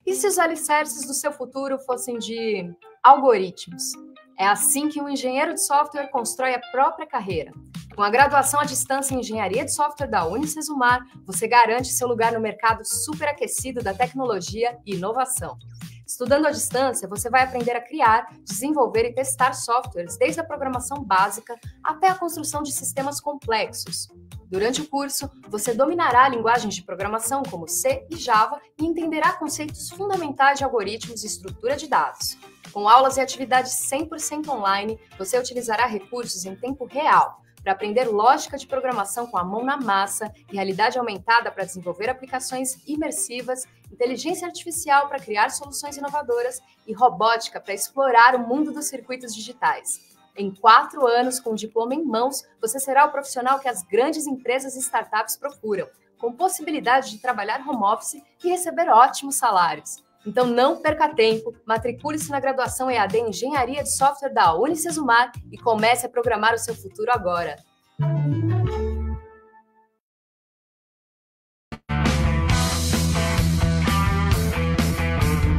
E se os alicerces do seu futuro fossem de algoritmos? É assim que um engenheiro de software constrói a própria carreira. Com a graduação à distância em Engenharia de Software da Unicesumar, você garante seu lugar no mercado superaquecido da tecnologia e inovação. Estudando à distância, você vai aprender a criar, desenvolver e testar softwares, desde a programação básica até a construção de sistemas complexos. Durante o curso, você dominará linguagens de programação como C e Java e entenderá conceitos fundamentais de algoritmos e estrutura de dados. Com aulas e atividades 100% online, você utilizará recursos em tempo real para aprender lógica de programação com a mão na massa, realidade aumentada para desenvolver aplicações imersivas, inteligência artificial para criar soluções inovadoras e robótica para explorar o mundo dos circuitos digitais. Em 4 anos, com o diploma em mãos, você será o profissional que as grandes empresas e startups procuram, com possibilidade de trabalhar home office e receber ótimos salários. Então não perca tempo, matricule-se na graduação EAD em Engenharia de Software da Unicesumar e comece a programar o seu futuro agora.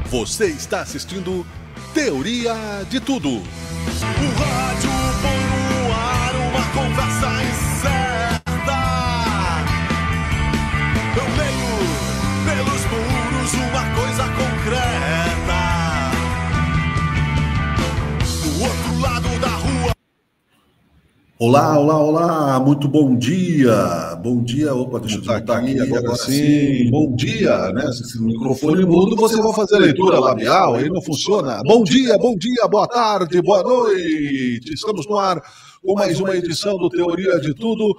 Você está assistindo Teoria de Tudo. O rádio põe no ar uma conversa incerta. Eu leio pelos muros uma coisa concreta. Do outro lado da rua. Olá, olá, olá, muito bom dia. Bom dia, opa, deixa eu botar aqui agora sim. Bom dia, né? Se o microfone mudo, você vai fazer a leitura labial, aí não funciona. Bom dia, boa tarde, boa noite. Estamos no ar com mais uma edição do Teoria de Tudo.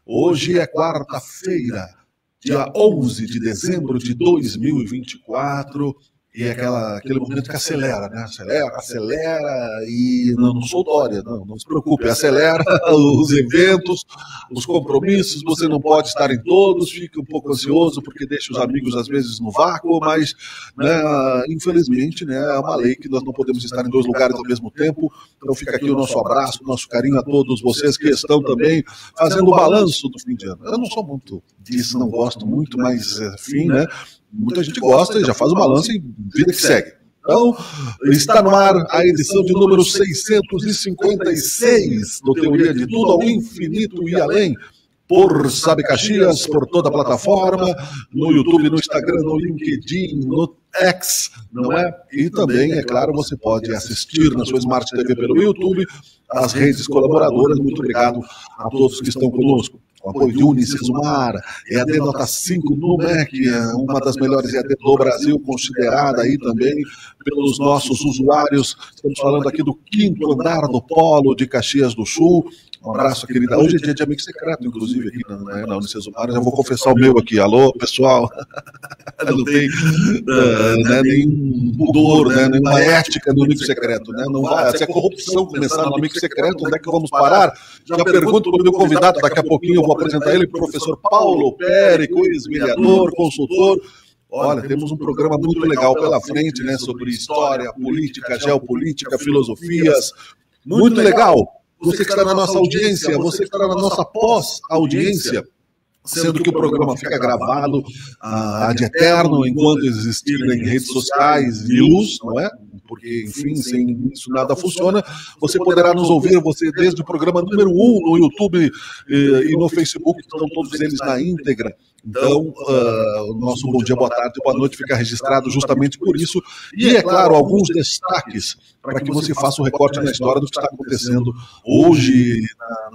Hoje é quarta-feira, dia 11 de dezembro de 2024. E é aquele momento que acelera, né? Acelera e não sou Dória, não se preocupe, acelera os eventos, os compromissos, você não pode estar em todos, fica um pouco ansioso porque deixa os amigos às vezes no vácuo, mas né, infelizmente né, é uma lei que nós não podemos estar em 2 lugares ao mesmo tempo, então fica aqui o nosso abraço, o nosso carinho a todos vocês que estão também fazendo o balanço do fim de ano. Eu não sou muito disso, não gosto muito, mas enfim, né? Muita gente gosta e já faz o balanço e vida que segue. Então, está no ar a edição de número 656 do Teoria de Tudo ao Infinito e Além, por Sabe Caxias, por toda a plataforma, no YouTube, no Instagram, no LinkedIn, no X, não é? E também, é claro, você pode assistir na sua Smart TV pelo YouTube, as redes colaboradoras. Muito obrigado a todos que estão conosco. O apoio de Unicesumar, EAD nota 5 no MEC, uma das melhores EAD do Brasil, considerada aí também pelos nossos usuários. Estamos falando aqui do 5º andar do Polo de Caxias do Sul. Um abraço, querida. Hoje é dia de amigo secreto, inclusive, aqui na Unicesumar. Eu vou confessar o meu aqui. Alô, pessoal. Não tem nenhum pudor, nenhuma ética no amigo secreto. Né? Não vai, se a corrupção começar no amigo secreto, onde é que vamos parar? Já pergunto para o meu convidado, daqui a pouquinho eu vou apresentar ele, professor Paulo Périco, ex-vereador, consultor. Olha, temos um programa muito legal pela frente, né, sobre história, política, geopolítica, filosofias. Muito legal. Você que está na nossa audiência, você que está na nossa pós-audiência, sendo que o programa fica gravado ad eterno, enquanto existirem redes sociais e luz, não é? Porque, enfim, sem isso nada funciona. Você poderá nos ouvir, desde o programa número 1 no YouTube e no Facebook, estão todos eles na íntegra. Então, o nosso bom dia, boa tarde, boa noite fica registrado justamente por isso. E, é claro, alguns destaques para que você faça um recorte na história do que está acontecendo hoje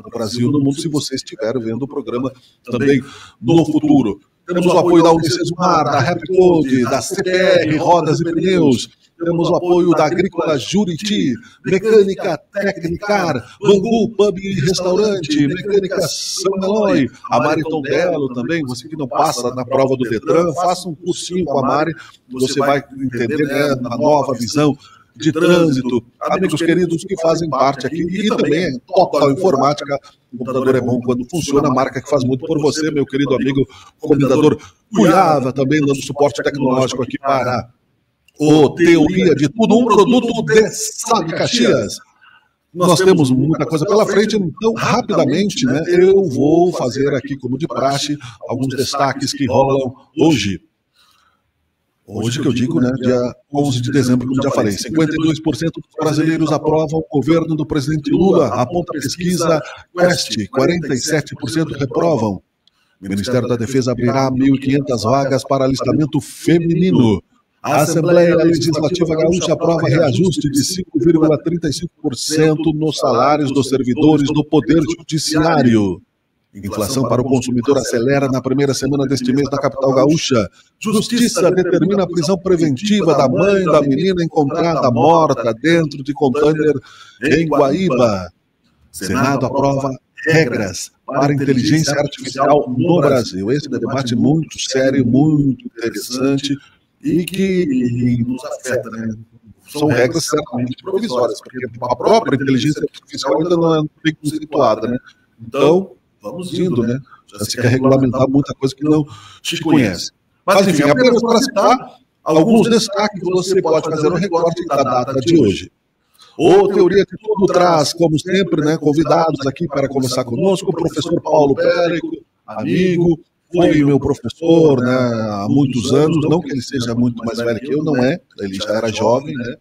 no Brasil e no mundo, se você estiver vendo o programa também no futuro. Temos o apoio da Unicesumar, da Rapcode, da CPR, Rodas e Pneus. Temos o apoio da Agrícola Juriti, Mecânica Tecnicar, Bangu Pub e Restaurante, Mecânica São Eloy, a Mari Tondelo também. Você que não passa na prova do Detran, faça um cursinho com a Mari, você vai entender né, a nova visão de trânsito. Amigos queridos que fazem parte aqui, e também é Total Informática. O computador é bom quando funciona, a marca que faz muito por você, meu querido amigo comendador Cuiava, também dando suporte tecnológico aqui para o Teoria de Tudo, um produto de Sabe Caxias. Nós temos muita coisa pela frente, então rapidamente né, eu vou fazer aqui, como de praxe, alguns destaques que rolam hoje. Hoje que eu digo, né, dia 11 de dezembro, como já falei, 52% dos brasileiros aprovam o governo do presidente Lula, aponta a pesquisa Quest, 47% reprovam. O Ministério da Defesa abrirá 1.500 vagas para alistamento feminino. A Assembleia Legislativa Gaúcha aprova reajuste de 5,35% nos salários dos servidores do Poder Judiciário. Inflação para o consumidor acelera na primeira semana deste mês na capital gaúcha. Justiça determina a prisão preventiva da mãe da menina encontrada morta dentro de container em Guaíba. Senado aprova regras para inteligência artificial no Brasil. Esse é um debate muito sério, muito interessante e que nos afeta, né? São regras certamente provisórias, porque a própria inteligência artificial ainda não é bem conceituada, né? Então, vamos indo, né? Já se quer regulamentar muita coisa que não se conhece. Mas, enfim, apenas para citar alguns destaques, você pode fazer um recorte da data de hoje. O Teoria de Tudo traz, como sempre, né, convidados aqui para conversar conosco, o professor Paulo Périco, amigo, foi meu professor, né, há muitos anos, não que ele seja muito mais velho que eu, não é, ele já era jovem, né,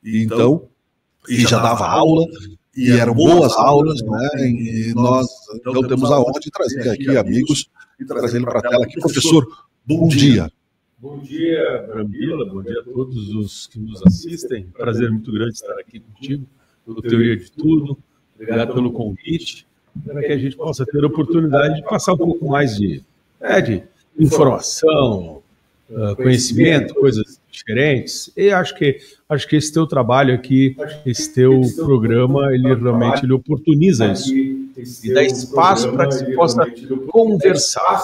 e já dava aula, e eram boas aulas, né, e nós então temos a honra de trazer aqui amigos e trazer ele para a tela aqui. Professor, bom dia. Bom dia, Brambila, bom dia a todos os que nos assistem. Prazer muito grande estar aqui contigo, pelo Teoria de Tudo. Obrigado pelo convite, para que a gente possa ter a oportunidade de passar um pouco mais de informação, conhecimento, coisas diferentes. E acho que esse teu trabalho aqui, esse teu programa, ele realmente oportuniza isso e dá espaço para que se possa conversar.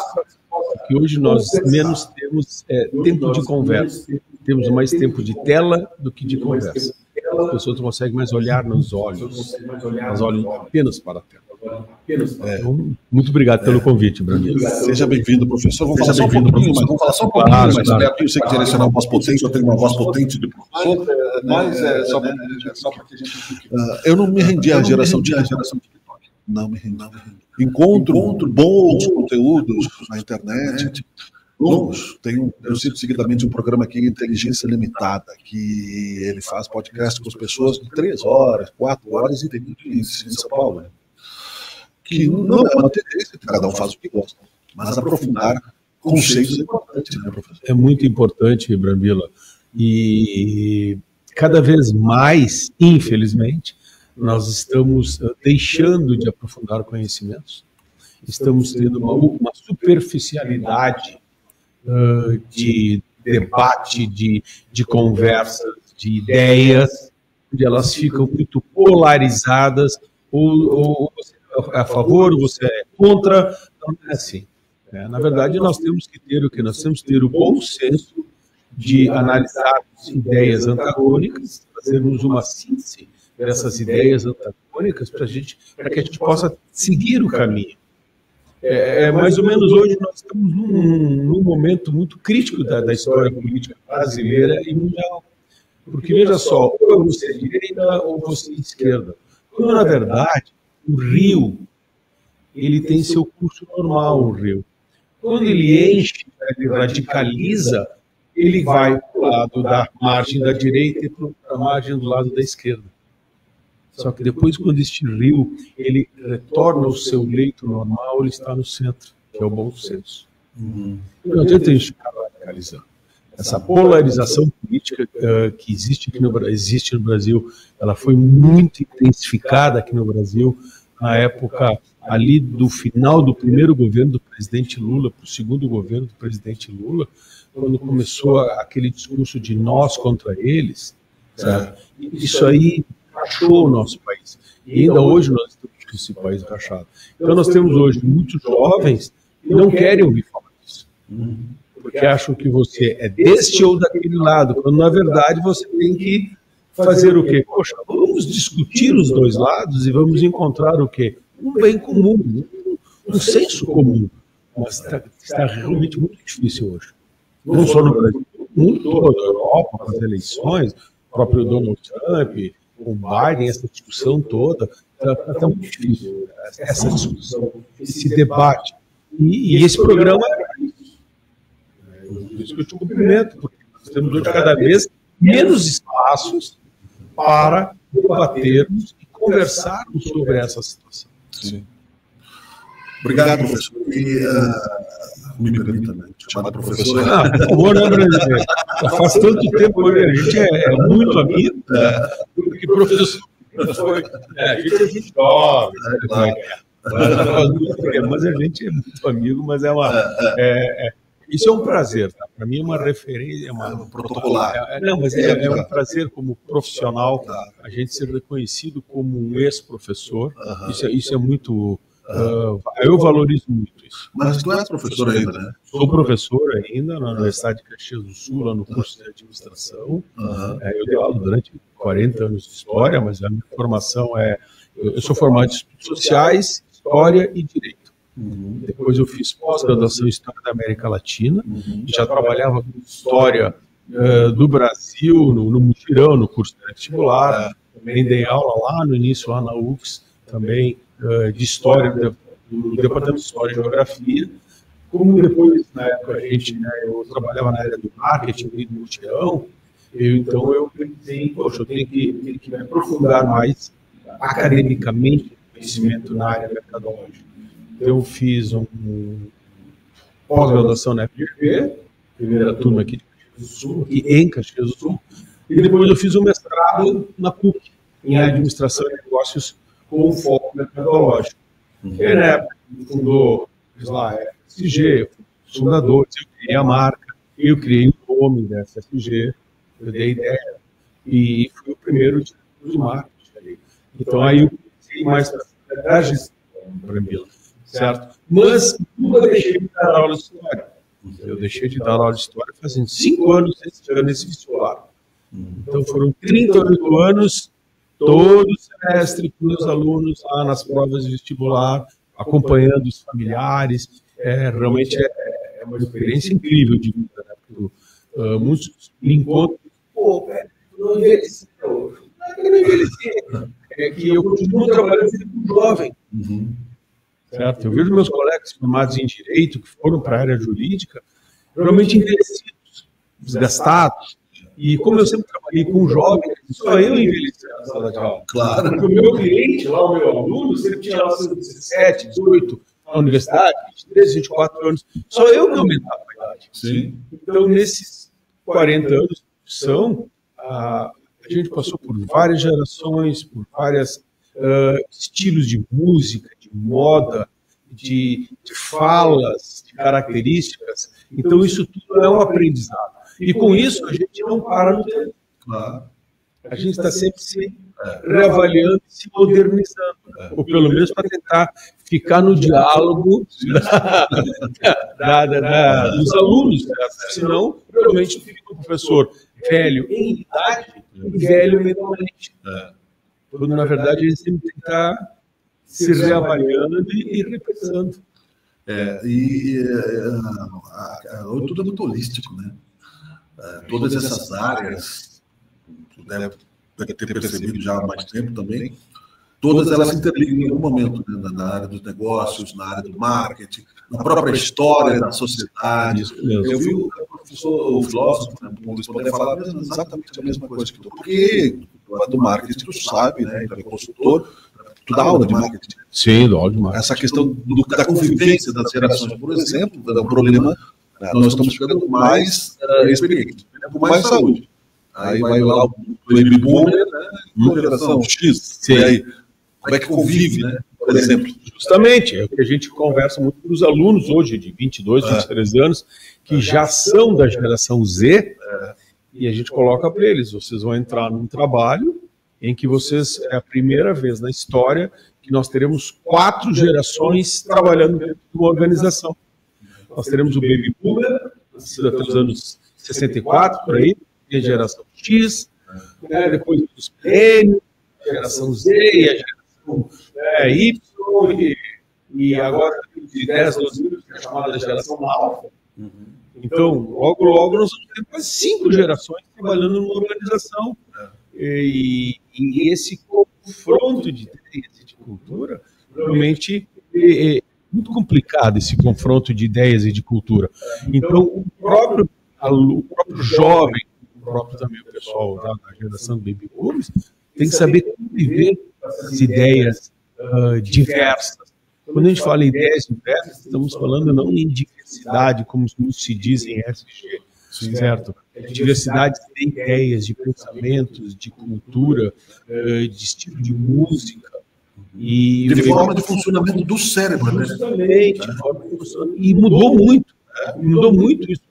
Que hoje nós menos temos tempo de conversa, temos mais tempo de tela do que de conversa. As pessoas não conseguem mais olhar nos olhos, elas olham apenas para a tela. Então, muito obrigado pelo convite, Brandon. Seja bem-vindo, professor. Vamos falar só um pouquinho, mas vamos falar só um pouquinho mais perto. Eu sei que direcionar uma voz potente, eu tenho uma voz potente de professor, mas só para que a gente fique. Eu não me rendi à geração de TikTok. Não me rendi. Encontro bons conteúdos na internet. Eu cito seguidamente um programa aqui, Inteligência Limitada, que ele faz podcast com as pessoas de 3 horas, 4 horas, e tem muito isso em São Paulo, né? Que não é uma tendência, cada um faz o que gosta, mas aprofundar conceitos é importante, né, professor? É muito importante, Brambila, e cada vez mais, infelizmente, nós estamos deixando de aprofundar conhecimentos, estamos tendo uma superficialidade de debate, de conversas, de ideias, onde elas ficam muito polarizadas, ou você é a favor, ou você é contra, não é assim. Na verdade, nós temos que ter o que? Nós temos que ter o bom senso de analisar ideias antagônicas, fazermos uma síntese dessas ideias antagônicas para que a gente possa seguir o caminho. Mais ou menos hoje nós estamos num momento muito crítico da história política brasileira e mundial. Porque, veja só, ou você é direita ou você é esquerda. Quando, na verdade, o rio, ele tem seu curso normal, o rio. Quando ele enche, ele radicaliza, ele vai para o lado da margem da direita e para a margem do lado da esquerda. Só que depois, quando este rio ele retorna ao seu leito normal, ele está no centro, que é o bom senso. Não adianta a gente ficar radicalizando. Essa polarização política que existe no Brasil, ela foi muito intensificada aqui no Brasil na época ali do final do primeiro governo do presidente Lula para o segundo governo do presidente Lula, quando começou aquele discurso de nós contra eles, sabe? Isso aí rachou o nosso país. E ainda hoje nós estamos com esse país rachado. Então nós temos hoje muitos jovens que não querem ouvir falar disso. Porque acham que você é deste ou daquele lado, quando na verdade você tem que fazer o quê? Poxa, vamos discutir os dois lados e vamos encontrar o quê? Um bem comum, um senso comum. Mas está realmente muito difícil hoje. Não só no Brasil, no mundo todo, na Europa, com as eleições, o próprio Donald Trump, o Biden, essa discussão toda, está muito difícil. Essa discussão, esse debate. E esse programa é isso. Por isso que eu te cumprimento, porque Nós temos hoje cada vez menos espaços para debatermos e conversarmos sobre essa situação. Sim. Obrigado, professor. E me permita, né, te chamar de professor. Por favor, né, brasileiro? Faz tanto tempo, a gente é muito amigo, porque professor, a gente é gente jovem, mas a gente é muito amigo, mas isso é um prazer, tá? Para mim é uma referência, é uma protocolar. Mas é um prazer como profissional a gente ser reconhecido como um ex-professor. Isso é muito. Eu valorizo muito isso. Mas tu és professor ainda, né? Sou professor ainda na Universidade de Caxias do Sul, lá no curso de administração. Eu dei aula durante 40 anos de história, mas a minha formação eu sou formado em estudos sociais, história e direito. Depois eu fiz pós-graduação em História da América Latina, e já trabalhava com História do Brasil, no Mutirão, no curso de vestibular. Também dei aula lá no início, lá na UFS, também de História, no Departamento de História e Geografia. Como depois, na época, eu trabalhava na área do marketing do Mutirão, então eu pensei, eu tenho que me aprofundar mais academicamente no conhecimento na área mercadológica. Eu fiz pós-graduação na FGV, primeira turma aqui de Caxias do Sul, aqui em Caxias do Sul, e depois eu fiz um mestrado na PUC, em Administração e Negócios, com foco mercadológico. E na época, fundou, lá, a SG, os fundadores, eu criei a marca, eu criei o nome da SG, eu dei ideia, e fui o primeiro de marketing ali. Então aí eu comecei mais para a gestão, certo? Mas nunca deixei de dar aula de história. Eu deixei de dar aula de história fazendo 5 anos nesse vestibular. Então foram 38 anos, todo semestre, com meus alunos lá nas provas de vestibular, acompanhando os familiares. Realmente é uma experiência incrível de vida, né? Muitos me encontram, não envelheci, não envelheci. É que eu continuo trabalhando com jovem. Certo? Eu vejo meus colegas formados em Direito, que foram para a área jurídica, realmente envelhecidos, desgastados. E como eu sempre trabalhei com jovens, só eu envelheci na sala de aula. Claro. Porque o meu cliente, lá o meu aluno, sempre tinha lá seus 17, 18, na universidade, 23, 24 anos. Só eu que aumentava a idade. Sim. Então, nesses 40 anos de profissão, a gente passou por várias gerações, por vários estilos de música, de moda, de falas, de características. Então, isso tudo é um aprendizado. E com isso, a gente não para no tempo. Claro. A gente está sempre se reavaliando, se modernizando. Ou pelo menos para tentar ficar no diálogo dos alunos. Senão, realmente, fica um professor velho em idade e velho mentalmente. Quando, na verdade, a gente sempre tem que estar se reavaliando e repensando. Tudo é muito holístico, né? Todas essas áreas, tu deve ter percebido já há mais tempo também, todas elas se interligam em algum momento, né? Na área dos negócios, na área do marketing, na própria história da sociedade. Eu vi o professor, o filósofo, né, o Luiz poder falar exatamente a mesma coisa que tu, porque tu é do marketing, tu sabe, né? Tu é consultor, tu dá aula de marketing. Sim, dá aula de marketing. Essa questão da convivência das gerações, por exemplo, é um problema. Nós estamos ficando mais experientes, com mais saúde. Aí vai lá o baby boomer, né? Geração X. Sim. E aí, como é que convive, né? Por exemplo. Justamente, é o que a gente conversa muito com os alunos hoje, de 22, 23 anos, que já são da geração Z, e a gente coloca para eles, vocês vão entrar num trabalho em que vocês, é a primeira vez na história que nós teremos 4 gerações trabalhando dentro de uma organização. Nós teremos o Baby Boomer, até os anos 64, por aí, e a geração X, depois os milênios, a geração Z, e a geração Y, e agora de 10 a 12 anos, que é a chamada geração Alfa. Então, logo nós vamos ter quase 5 gerações trabalhando numa organização. E esse confronto de ideias e de cultura, realmente, é muito complicado esse confronto de ideias e de cultura. Então, o próprio o próprio jovem, o próprio também o pessoal da geração Baby Boomers, tem que saber conviver com essas ideias diversas. Quando a gente fala em ideias diversas, estamos falando não em diversidade, como se diz em SG, certo? Diversidade de ideias, de pensamentos, de cultura, de estilo de música. E de forma de funcionamento do cérebro, né? Justamente. E mudou muito. Mudou muito isso.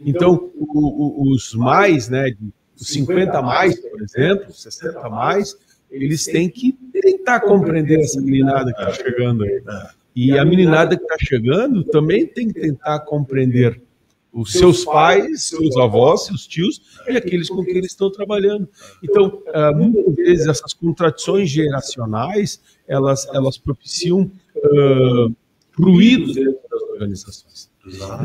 Então, os mais, né, os 50 mais, por exemplo, 60 mais, eles têm que tentar compreender essa meninada que está chegando aí. E a meninada que está chegando também tem que tentar compreender os seus pais, seus avós, seus tios e aqueles com quem eles estão trabalhando. Então, muitas vezes essas contradições geracionais, elas propiciam ruídos dentro das organizações,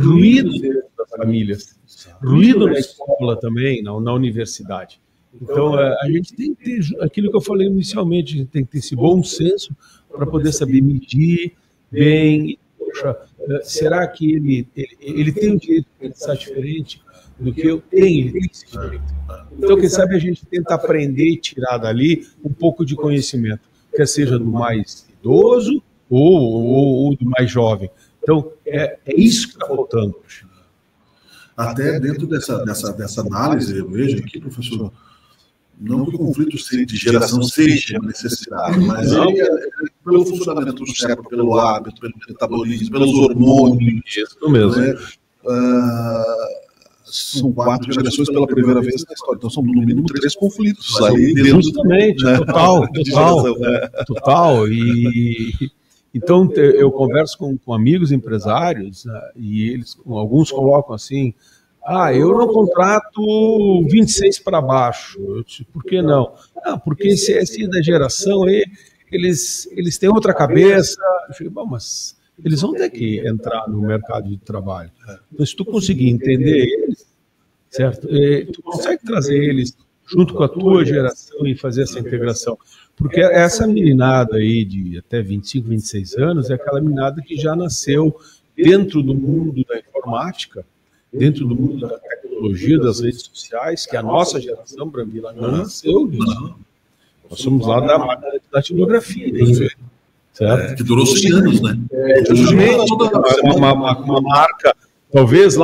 ruídos dentro das famílias, ruído na escola também, na universidade. Então, a gente tem que ter aquilo que eu falei inicialmente, a gente tem que ter esse bom senso para poder saber medir bem. Poxa, será que ele tem o direito de pensar diferente do que eu tenho? Ele tem esse direito. Então, quem sabe a gente tenta aprender e tirar dali um pouco de conhecimento, quer seja do mais idoso ou do mais jovem. Então, é isso que está faltando hoje. Até dentro dessa análise, eu vejo aqui, professor, não que o conflito de geração seja uma necessidade, mas pelo funcionamento do cérebro, pelo hábito, pelo metabolismo, pelos hormônios. Isso mesmo. Né? São 4 gerações pela primeira vez na história, então são no mínimo 3 conflitos ali dentro. Justamente, né? Total. E então eu converso com amigos empresários, e eles, alguns colocam assim: eu não contrato 26 para baixo. Eu disse, por que não? Porque esse da geração aí, eles têm outra cabeça. Eu falei, bom, mas eles vão ter que entrar no mercado de trabalho. Então, se tu conseguir entender eles, certo? Tu consegue trazer eles junto com a tua geração e fazer essa integração. Porque essa meninada aí de até 25, 26 anos é aquela meninada que já nasceu dentro do mundo da informática, dentro do mundo da tecnologia, das redes sociais, que a nossa geração, Brambila, não nasceu disso. Nós somos lá da datilografia, certo? Que durou 100 anos, né? Justamente, uma marca, talvez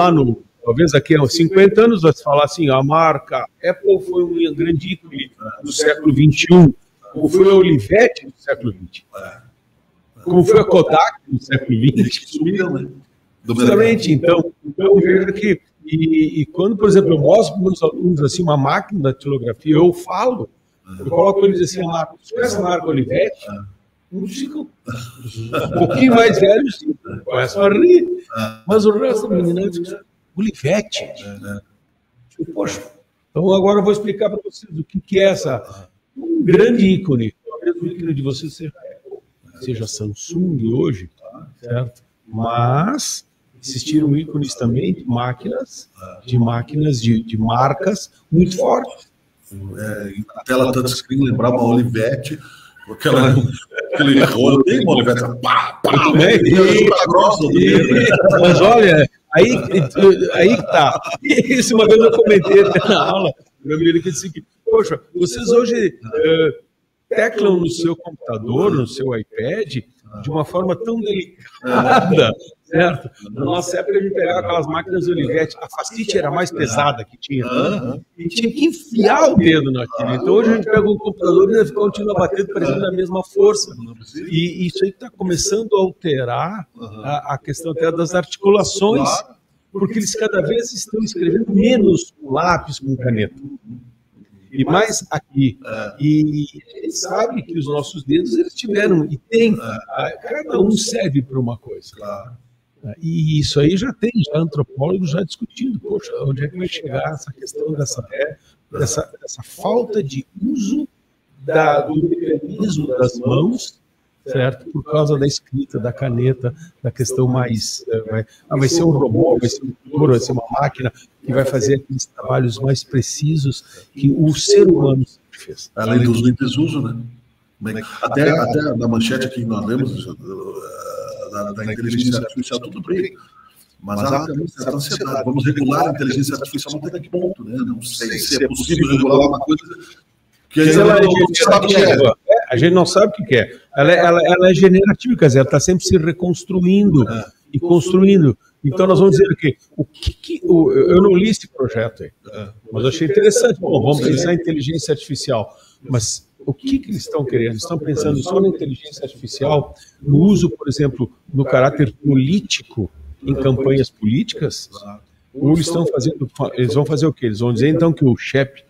daqui a 50 anos vai se falar assim, a marca Apple foi um grande ícone do século XXI, como foi a Olivetti do século XX, como foi a Kodak do século XX. Sumiram, né? Justamente, então veja que, e quando, por exemplo, eu mostro para os meus alunos assim, uma máquina da datilografia, eu coloco eles assim, essa marca Olivetti, uns ficam um pouquinho mais velhos, começam a rir, mas o resto da menina diz, Olivetti. Poxa, então agora eu vou explicar para vocês o que é um grande ícone, talvez o ícone de vocês seja Samsung hoje, certo? Mas existiram ícones também de máquinas de marcas muito fortes. A tela touchscreen lembrava a Olivetti, aquele rolo, tem uma Olivetti, mas olha, aí que tá. Isso uma vez eu comentei até na aula, meu amigo que disse que, poxa, vocês hoje teclam no seu computador, no seu iPad, de uma forma tão delicada, certo? Na nossa época a gente pegava aquelas máquinas Olivetti, a Facite era a mais pesada que tinha, e tinha que enfiar o dedo naquilo. Então hoje a gente pega um computador e fica continua batendo, parecendo a mesma força. E isso aí está começando a alterar a questão até das articulações, porque eles cada vez estão escrevendo menos com lápis, com caneta. E mais aqui. E a gente sabe que os nossos dedos, eles tiveram, e tem, cada um serve para uma coisa. E isso aí já tem antropólogos já discutindo, poxa, onde é que vai chegar essa questão dessa falta de uso do mecanismo das mãos, certo? Por causa da escrita, da caneta, da questão mais... vai ser um robô, vai ser um computador, vai ser uma máquina que vai fazer aqueles trabalhos mais precisos que o ser humano sempre fez. Além dos simples uso, né? Até na manchete que nós lemos da inteligência artificial, tudo bem. Mas há também certa ansiedade. Vamos regular a inteligência artificial até que ponto, né? Não sei se é possível regular uma coisa que a gente não sabe o que é. A gente não sabe o que é. Ela é generativa, quer dizer, ela está sempre se reconstruindo e construindo. Então nós vamos dizer aqui, eu não li esse projeto aí, mas achei interessante. Bom, vamos pensar em inteligência artificial, mas o que eles estão querendo? Eles estão pensando só na inteligência artificial, no uso, por exemplo, no caráter político, em campanhas políticas? Ou eles vão fazer o quê? Eles vão dizer então que o chat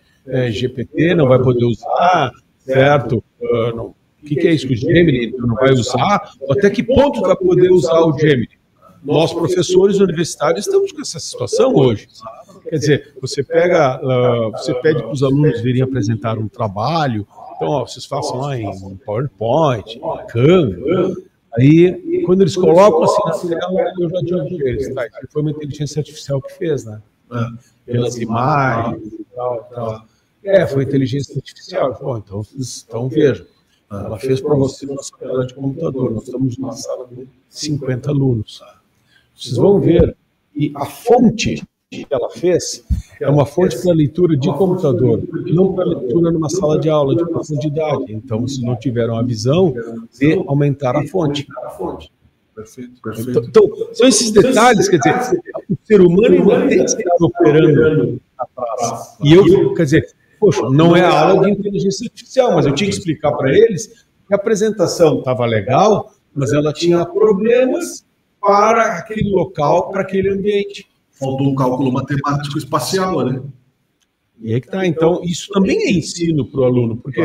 GPT não vai poder usar, certo? O que é isso? O Gemini não vai usar? Até que ponto vai poder usar o Gemini? Nós, professores universitários, estamos com essa situação hoje. Quer dizer, você pede para os alunos virem apresentar um trabalho, então, vocês façam lá em PowerPoint, em Canva. Aí, quando eles colocam assim na tela, eu já digo para eles, tá, isso foi uma inteligência artificial que fez, né? Pelas imagens e tal. Foi inteligência artificial. Bom, então veja, ela fez para você na sala de computador. Nós estamos numa sala de 50 alunos. Vocês vão ver, e a fonte que ela fez é uma fonte para leitura de computador, não para leitura numa sala de aula de profundidade. Então, se não tiveram a visão de aumentar a fonte. Perfeito. Então, são esses detalhes, quer dizer, o ser humano não tem que estar operando atrás. E quer dizer, poxa, não é a aula de inteligência artificial, mas eu tinha que explicar para eles que a apresentação estava legal, mas ela tinha problemas para aquele local, para aquele ambiente. Faltou um cálculo matemático espacial, né? E aí que tá. Então, isso também é ensino para o aluno, porque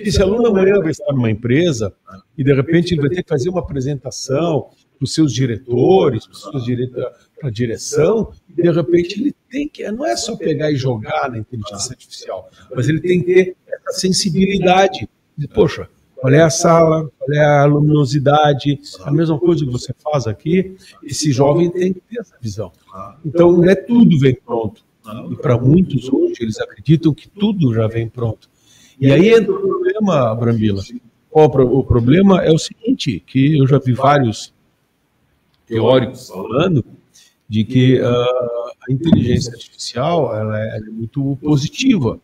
esse aluno amanhã vai estar numa empresa e, de repente, ele vai ter que fazer uma apresentação para os seus diretores, para a direção, e, de repente, ele tem que... Não é só pegar e jogar na inteligência artificial, mas ele tem que ter essa sensibilidade de, poxa, qual é a sala, qual é a luminosidade, a mesma coisa que você faz aqui, esse jovem tem que ter essa visão. Então, não é tudo vem pronto. E para muitos hoje, eles acreditam que tudo já vem pronto. E aí entra o problema, Brambila. O problema é o seguinte, que eu já vi vários teóricos falando de que a inteligência artificial ela é muito positiva,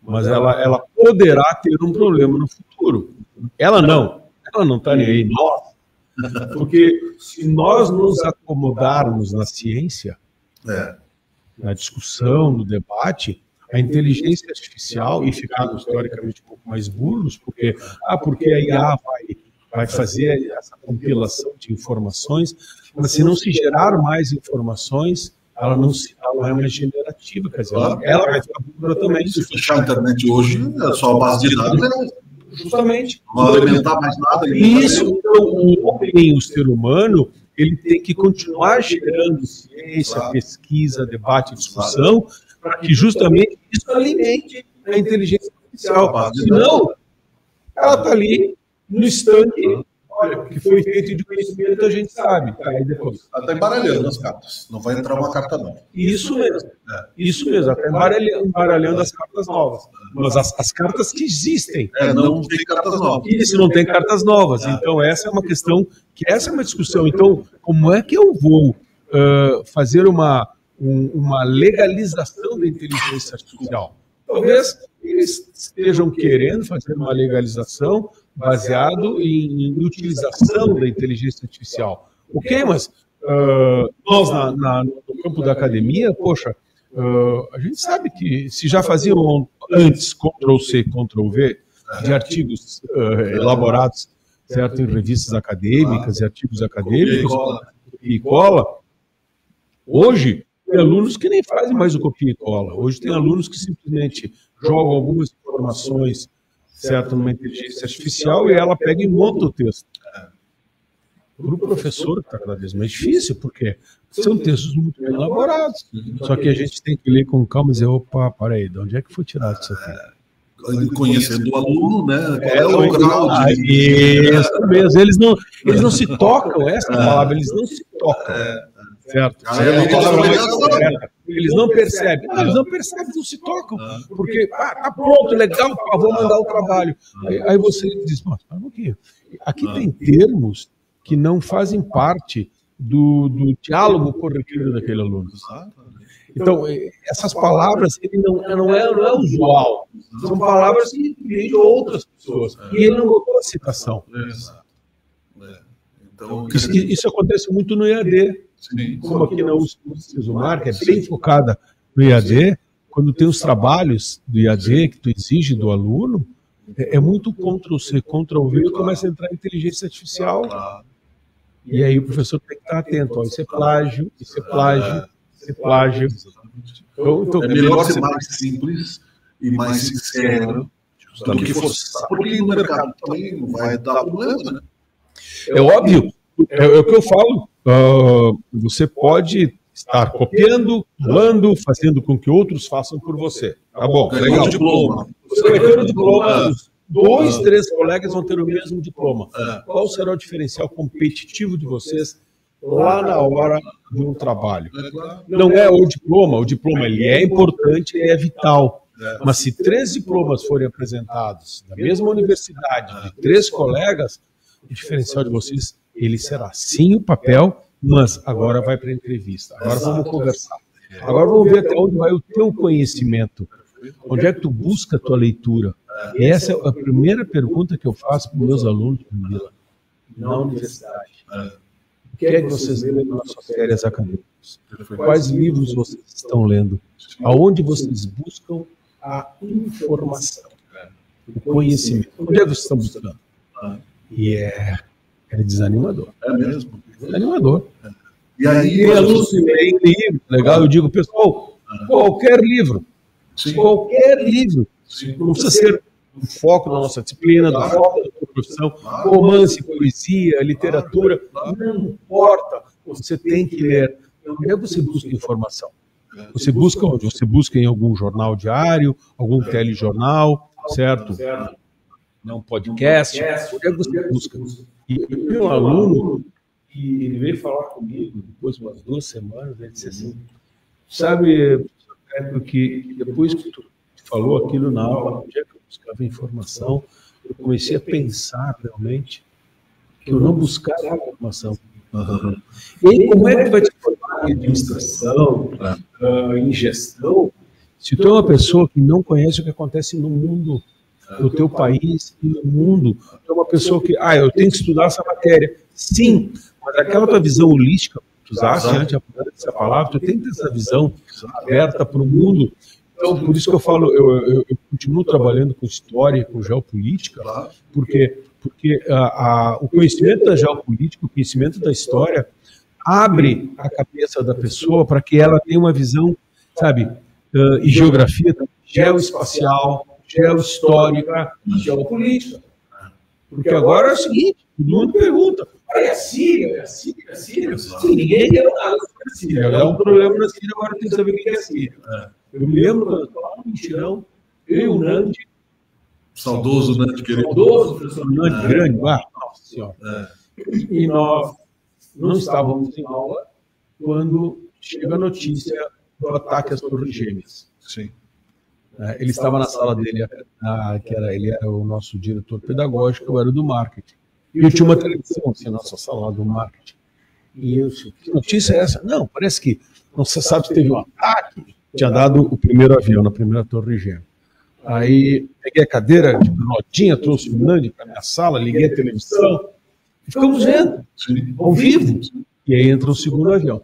mas ela poderá ter um problema no futuro. Ela não está nem aí, nós. Porque se nós nos acomodarmos na ciência, na discussão, no debate, a inteligência artificial, e ficarmos historicamente um pouco mais burros, porque a IA vai fazer essa compilação de informações, mas se não se gerar mais informações, ela não é mais generativa, quer dizer, ela vai ficar burra também. Se fechar a internet hoje, é só a base de dados, justamente. Não alimentar mais nada. Isso, então, o homem, o ser humano, ele tem que continuar gerando ciência, pesquisa, debate e discussão, para que justamente isso alimente a inteligência artificial. Senão, ela está ali no estanque, olha, que foi feito de conhecimento, a gente sabe. Aí depois. Ela está embaralhando as cartas. Não vai entrar uma carta nova. Isso mesmo. Isso mesmo, até embaralhando as cartas novas. Mas as cartas que existem. Não tem cartas novas. Isso, não tem cartas novas. Então, essa é uma questão, essa é uma discussão. Então, como é que eu vou fazer uma legalização da inteligência artificial? Talvez eles estejam querendo fazer uma legalização baseado em utilização da inteligência artificial. Ok, mas nós no campo da academia, poxa, a gente sabe que se já faziam antes Ctrl+C, Ctrl+V de artigos elaborados, certo, em revistas acadêmicas e artigos acadêmicos, e cola, hoje tem alunos que nem fazem mais o copia e cola. Hoje tem alunos que simplesmente jogam algumas informações, certo, numa inteligência artificial e ela pega e monta o texto. Para o professor está cada vez mais difícil, porque são textos muito bem elaborados. Só que a gente tem que ler com calma e dizer, opa, peraí, de onde é que foi tirado isso aqui? Conhecendo o aluno, né? Qual é o grau de... Isso mesmo, eles não se tocam, essa palavra, eles não se tocam. Certo? Eles não percebem. Eles não se tocam. Porque, tá pronto, legal, vou mandar o trabalho. Aí você diz, mas um pouquinho. Aqui tem termos que não fazem parte do diálogo corriqueiro daquele aluno. Então, essas palavras, ele não é usual. São palavras que vêm de outras pessoas. E ele não botou a citação. Então, Isso acontece muito no EAD. sim, Como aqui na UCESUMAR, que é bem focada no EAD, quando tem os trabalhos do EAD que tu exige do aluno, é muito Ctrl-C, Ctrl-V, e começa a entrar a inteligência artificial. E aí o professor tem que estar atento. Ó, isso é plágio, isso é plágio, isso é plágio. Então, é melhor ser mais simples e mais sincero do que forçar. Porque no mercado também não vai dar problema, né? É óbvio, é o que eu falo. Você pode estar copiando, falando, fazendo com que outros façam por você. Tá bom, Ganhar o diploma. Você vai ter o diploma, os 2, 3 colegas vão ter o mesmo diploma. Qual será o diferencial competitivo de vocês lá na hora de um trabalho? Não é o diploma ele é importante, é vital. Mas se 3 diplomas forem apresentados da mesma universidade, de 3 colegas, o diferencial de vocês, ele será sim o papel, mas agora vai para a entrevista. Agora vamos conversar. Agora vamos ver até onde vai o teu conhecimento. Onde é que tu busca a tua leitura? E essa é a primeira pergunta que eu faço para os meus alunos na universidade. O que é que vocês leem nas suas férias acadêmicas? Quais livros vocês estão lendo? Aonde vocês buscam a informação? O conhecimento? Onde é que vocês estão buscando? E é desanimador. É mesmo. Desanimador. E aí, tem alunos que leem livro, legal, eu digo, pessoal, qualquer livro, qualquer livro, não precisa ser o foco da nossa disciplina, do foco da sua profissão, romance, poesia, literatura, não importa, você tem que ler. Onde é que você busca informação? Você busca onde? Você busca em algum jornal diário, algum telejornal, certo? Não, podcast, onde é que você busca? E eu tenho um aluno que ele veio falar comigo depois de umas 2 semanas, ele disse assim, sabe, porque depois que tu falou aquilo na aula, onde é que eu buscava informação, eu comecei a pensar realmente que eu não buscava informação. E aí, como é que tu vai te formar em administração, em gestão, se tu é uma pessoa que não conhece o que acontece no mundo, no teu país e no mundo? Tu é uma pessoa que, eu tenho que estudar essa matéria. Sim, mas aquela tua visão holística, tu usaste antes essa palavra, tu tem que ter essa visão aberta para o mundo. Então, por isso que eu falo, eu continuo trabalhando com história, com geopolítica, porque o conhecimento da geopolítica, o conhecimento da história, abre a cabeça da pessoa para que ela tenha uma visão, sabe, e geografia geoespacial, geohistórica e geopolítica. Porque agora é o seguinte, todo mundo pergunta, é a Síria, Sim, ninguém quer nada sobre a Síria. É um problema na Síria, agora tem que saber o que é a Síria. Eu me lembro quando eu estava no Mutirão, eu e o Nandi, saudoso Nandi, professor Nandi, grande, nossa senhora. E nós não estávamos em aula quando chega a notícia do ataque às Torres Gêmeas. Sim. Ele estava na sala dele, ele era o nosso diretor pedagógico, eu era do marketing. E eu tinha uma televisão assim, na nossa sala do marketing. E eu disse, que notícia é essa? Não, parece que, não se sabe se teve um ataque. Tinha dado o primeiro avião na primeira Torre Gêmea. Aí peguei a cadeira de rodinha, trouxe o Nandi para minha sala, liguei a televisão, e ficamos vendo, ao vivo. E aí entra o segundo avião.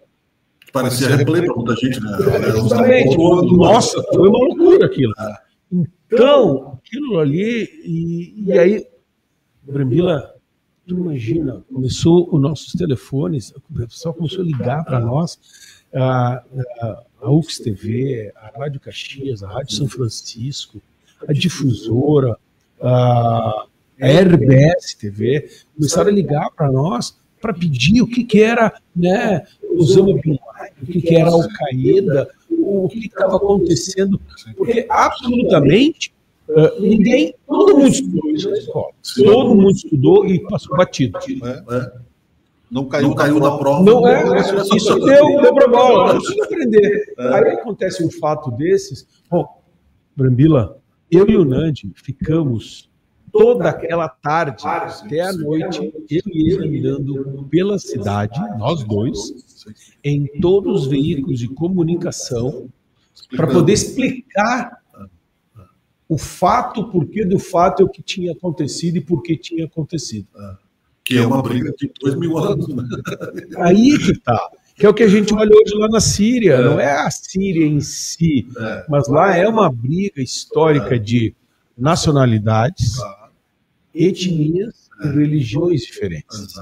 Parecia replay para muita gente, né? Justamente. Nossa, foi uma loucura aquilo. Então, aquilo ali, e aí, Brambila, tu imagina, começou os nossos telefones, o pessoal começou a ligar para nós, a UX TV, a Rádio Caxias, a Rádio São Francisco, a Difusora, a RBS TV, começaram a ligar para nós para pedir o que era, né, Osama Bin Laden, o que era Al-Qaeda, o que estava acontecendo, porque absolutamente todo mundo estudou isso na escola, todo mundo estudou e passou batido. Não caiu na prova. Não isso deu para bola, não precisa aprender. Aí acontece um fato desses. Bom, Brambila, eu e o Nandi ficamos toda aquela tarde, até a noite, eu e ele andando pela cidade, nós dois, em todos os veículos de comunicação, para poder explicar o fato, o porquê do fato e o que tinha acontecido e por que tinha acontecido. Que é uma briga de 2000 anos. Né? Aí que tá. Que é o que a gente olha hoje lá na Síria. Não é a Síria em si, mas lá é uma briga histórica de nacionalidades, etnias e religiões diferentes.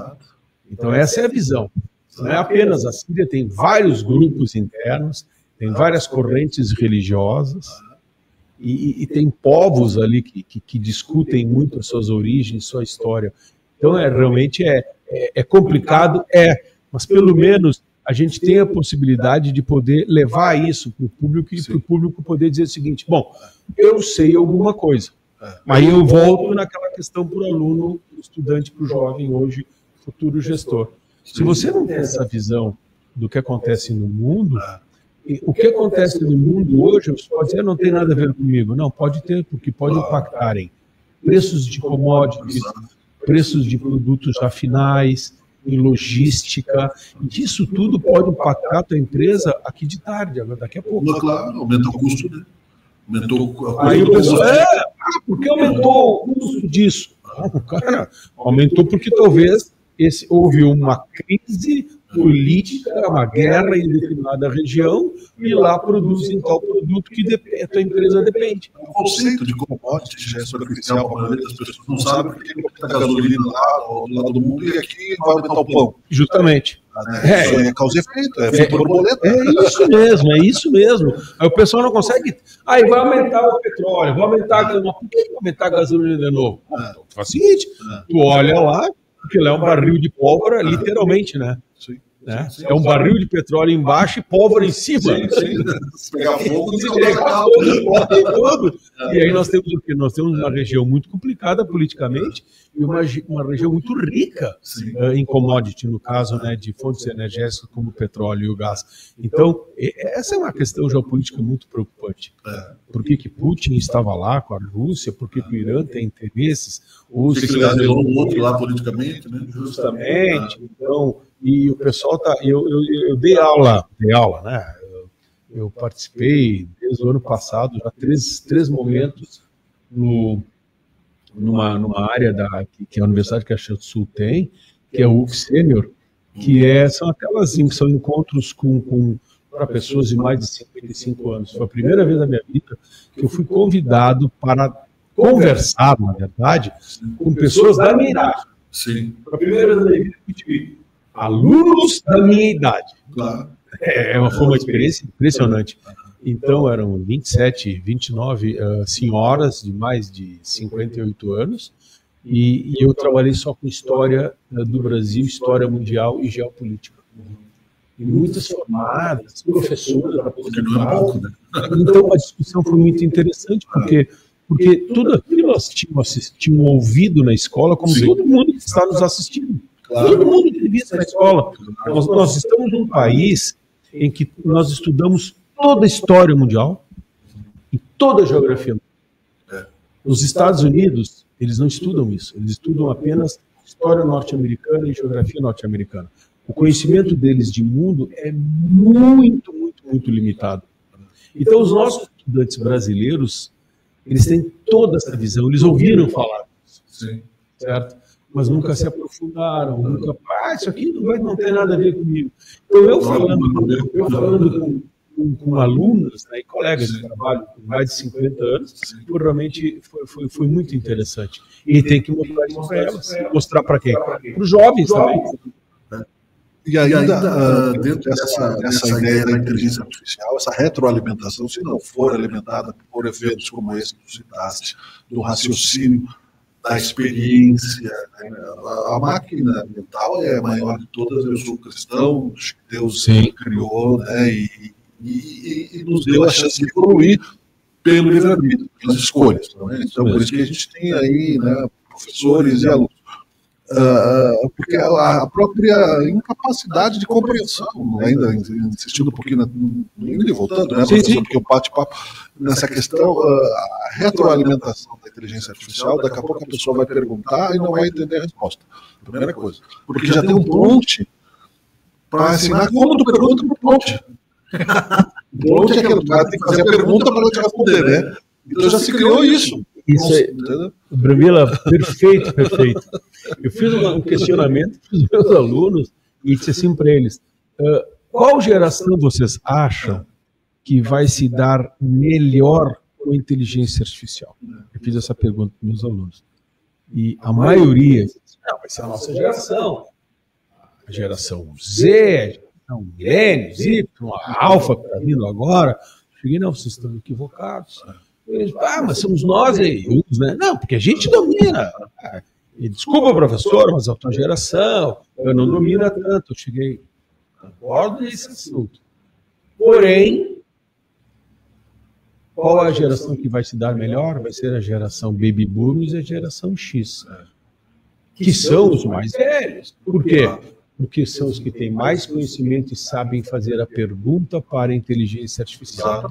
Então essa é a visão. Não é apenas a Síria, tem vários grupos internos, tem várias correntes religiosas, e tem povos ali que discutem muito as suas origens, sua história. Então realmente é complicado, mas pelo menos a gente tem a possibilidade de poder levar isso para o público e para o público poder dizer o seguinte: bom, eu sei alguma coisa, mas eu volto naquela questão para o aluno, pro estudante, para o jovem hoje, futuro gestor. Se você não tem essa visão do que acontece no mundo, o que acontece no mundo hoje, você pode dizer, não tem nada a ver comigo. Não, pode ter, porque pode impactar em preços de commodities, preços de produtos finais, em logística, e isso tudo pode impactar a tua empresa aqui de tarde, daqui a pouco. Claro, aumenta o custo, né? Aí o pessoal, por que aumentou o custo disso? Não, cara, aumentou porque talvez houve uma crise política, uma guerra em determinada região, e lá produzem tal produto que a tua empresa depende. O conceito de commodity já é superficial para a maioria das pessoas. Não sabe porque tem muita gasolina lá do lado do mundo e aqui vai aumentar o pão. Justamente. Isso é causa e efeito, é efeito borboleta. É isso mesmo. Aí o pessoal não consegue. Aí vai aumentar o petróleo, vai aumentar a gasolina. Por que vai aumentar a gasolina de novo? Então, faz o seguinte: tu olha lá, porque lá é um barril de pólvora, literalmente, né? Sim. Né? É um barril de petróleo embaixo e pólvora em cima. Se pegar fogo, E aí nós temos o quê? Nós temos uma região muito complicada politicamente e uma região muito rica em commodity, no caso, né, de fontes energéticas como o petróleo e o gás. Então, essa é uma questão geopolítica muito preocupante. Por que Putin estava lá com a Rússia? Por que o Irã tem interesses? Se ele um outro lá politicamente, né? Justamente. Então, e o pessoal tá. Eu dei aula, né? Eu participei desde o ano passado, já três momentos numa área que a Universidade de Caxias do Sul tem, que é o UF Sênior, que são são encontros para pessoas de mais de 55 anos. Foi a primeira vez na minha vida que eu fui convidado para conversar, na verdade, com pessoas da minha idade. Sim. Foi a primeira vez na minha vida que eu tive alunos da minha idade. Claro. Foi uma experiência impressionante. Então, eram 27, 29 senhoras de mais de 58 anos, e eu trabalhei só com história do Brasil, história mundial e geopolítica. E muitas formadas, professoras. Porque não é pouco, né? Então, a discussão foi muito interessante, porque tudo aquilo nós tínhamos ouvido na escola, como todo mundo que está nos assistindo. Claro. Todo mundo tem visto na escola. Nós estamos num país em que nós estudamos toda a história mundial e toda a geografia. Os Estados Unidos, eles não estudam isso. Eles estudam apenas história norte-americana e geografia norte-americana. O conhecimento deles de mundo é muito, muito, muito limitado. Então, os nossos estudantes brasileiros, eles têm toda essa visão. Eles ouviram falar disso, certo? Mas nunca se aprofundaram, isso aqui não tem nada a ver comigo. Então, eu falando com alunos, né, e colegas de trabalho com mais de 50 anos, realmente foi muito interessante. E tem que mostrar isso para elas. Mostrar para quem? Para os jovens também. E ainda, dentro dessa ideia da inteligência artificial, essa retroalimentação, se não for alimentada por eventos como esse que tu citaste, do raciocínio, da experiência, né? A máquina mental é a maior de todas. Eu sou cristão, Deus criou, né? E nos deu a chance de evoluir pelo livre-arbítrio, pelas escolhas. Né? Então, por isso que a gente tem aí, né, professores e alunos. Porque a própria incapacidade de compreensão, ainda insistindo um pouquinho, indo e voltando, né, porque o bate-papo, nessa questão, a retroalimentação da inteligência artificial, daqui a pouco a pessoa vai perguntar e não vai entender a resposta. Primeira coisa. Porque já tem um prompt para ensinar como tu pergunta pro prompt. O prompt é aquele cara que tem que fazer a pergunta para ela te responder, né? Então já se criou isso. Isso aí, Brambila, perfeito, perfeito. Eu fiz um questionamento para os meus alunos e disse assim para eles, qual geração vocês acham que vai se dar melhor com a inteligência artificial? Eu fiz essa pergunta para os meus alunos. E a maioria disse, não, vai ser a nossa geração. A geração Z, a geração Milênio, Y, a Alfa que está vindo agora. Cheguei, não, vocês estão equivocados. Eles, mas somos nós aí, né? Não, porque a gente domina. E, desculpa, professor, mas a tua geração não domina tanto. Eu cheguei, concordo nesse assunto. Porém, qual é a geração que vai se dar melhor? Vai ser a geração Baby Boomers e a geração X, que são os mais velhos. Por quê? Porque são os que têm mais conhecimento e sabem fazer a pergunta para a inteligência artificial.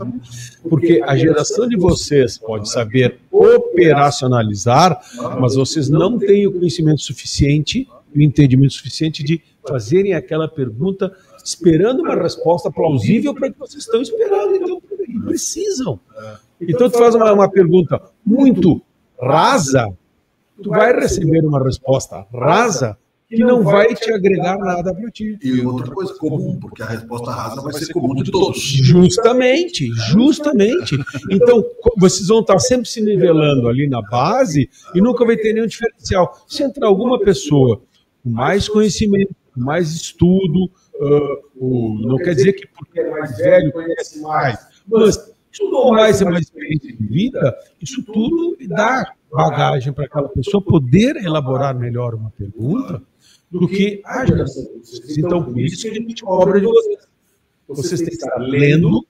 Porque a geração de vocês pode saber operacionalizar, mas vocês não têm o conhecimento suficiente, o entendimento suficiente de fazerem aquela pergunta esperando uma resposta plausível para o que vocês estão esperando. Então, precisam. Então, tu faz uma pergunta muito rasa, tu vai receber uma resposta rasa, que não vai te agregar nada para ti. E outra coisa comum, porque a resposta rasa vai ser comum de todos. Justamente, justamente. Então, vocês vão estar sempre se nivelando ali na base e nunca vai ter nenhum diferencial. Se entrar alguma pessoa com mais conhecimento, com mais estudo, não quer dizer que porque é mais velho conhece mais, mas estudou mais e mais experiência de vida, isso tudo dá bagagem para aquela pessoa poder elaborar melhor uma pergunta do que a geração. Então, por isso que a gente cobra de vocês. Vocês têm que estar lendo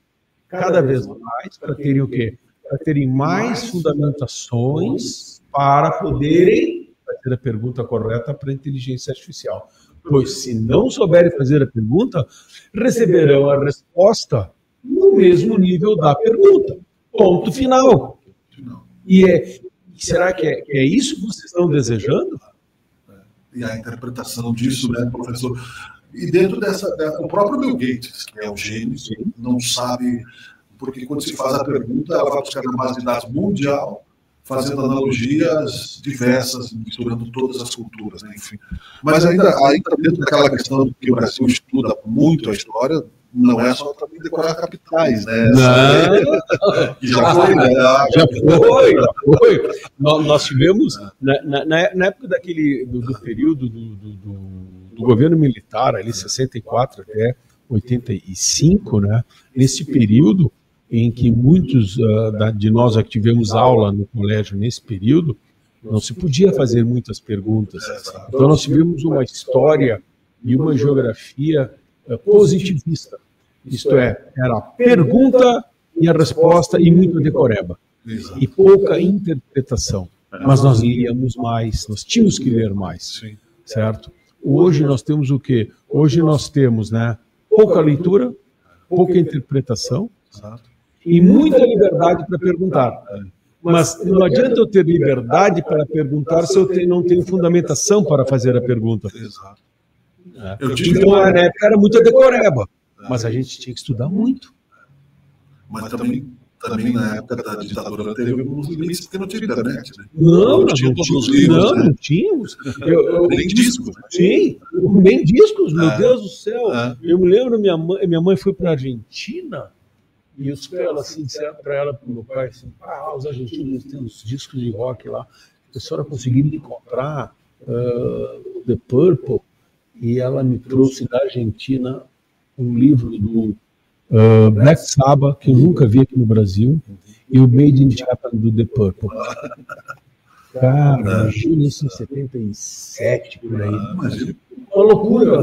cada vez mais para terem o quê? Para terem mais fundamentações para poderem fazer a pergunta correta para a inteligência artificial. Pois, se não souberem fazer a pergunta, receberão a resposta no mesmo nível da pergunta. Ponto final. E será que é isso que vocês estão desejando? E a interpretação disso, né, professor? E dentro o próprio Bill Gates, que é o gênio, não sabe, porque quando se faz a pergunta, ela vai buscar na base de dados mundial, fazendo analogias diversas, misturando todas as culturas, né, enfim. Mas ainda dentro daquela questão que o Brasil estuda muito a história, não é só também decorar capitais, né? Não. Já foi, né? Já foi. Nós tivemos, na época do período do governo militar, ali 64 até 85, né? Nesse período em que muitos de nós que tivemos aula no colégio nesse período, não se podia fazer muitas perguntas. Então nós tivemos uma história e uma geografia positivista. Isto é, era a pergunta e a resposta e muito decoreba. E pouca interpretação. Mas nós líamos mais, nós tínhamos que ler mais. Certo? Hoje nós temos o quê? Hoje nós temos, né, pouca leitura, pouca interpretação e muita liberdade para perguntar. Mas não adianta eu ter liberdade para perguntar se eu não tenho fundamentação para fazer a pergunta. Então, na época, era muita decoreba, mas a gente tinha que estudar muito. Mas também na época da ditadura teve alguns limites, porque não tinha internet, né? Não tínhamos. Nem discos. Sim, nem discos, meu Deus do céu. Eu me lembro, minha mãe foi para a Argentina, e eu disse para ela, para o meu pai, assim, os argentinos têm uns discos de rock lá, a senhora conseguiu encontrar The Purple, e ela me trouxe da Argentina um livro do Black Sabbath, que eu nunca vi aqui no Brasil, e o Made in Japan do The Purple. Cara, imagina isso em 77, por aí. Uma loucura.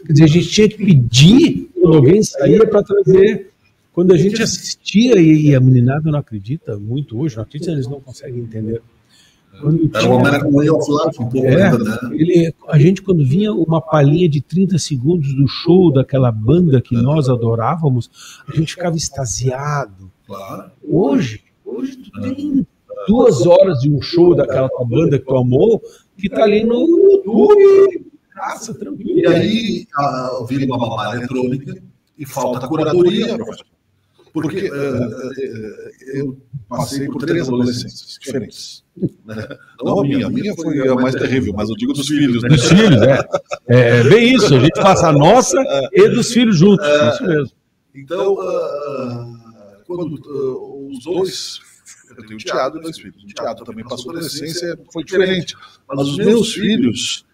Quer dizer, a gente tinha que pedir quando alguém saía para trazer. Quando a gente assistia, e a meninada não acredita muito hoje, não acredita, eles não conseguem entender. A gente, quando vinha uma palhinha de 30 segundos do show daquela banda que nós adorávamos, a gente ficava extasiado. Claro. Hoje tu tem 2 horas de um show daquela tua banda que tu amou, que tá ali no YouTube, graça, tranquilo. E aí vira uma mamada eletrônica e falta curadoria, professor. Porque eu passei por 3 adolescências diferentes. Né? Não a minha foi a mais terrível, mas eu digo dos filhos. Né? Dos filhos, é bem isso, a gente passa a nossa e dos filhos juntos, isso mesmo. Então, quando os dois, eu tenho um teado e 2 filhos. O teado também passou a adolescência, foi diferente. Mas os meus filhos,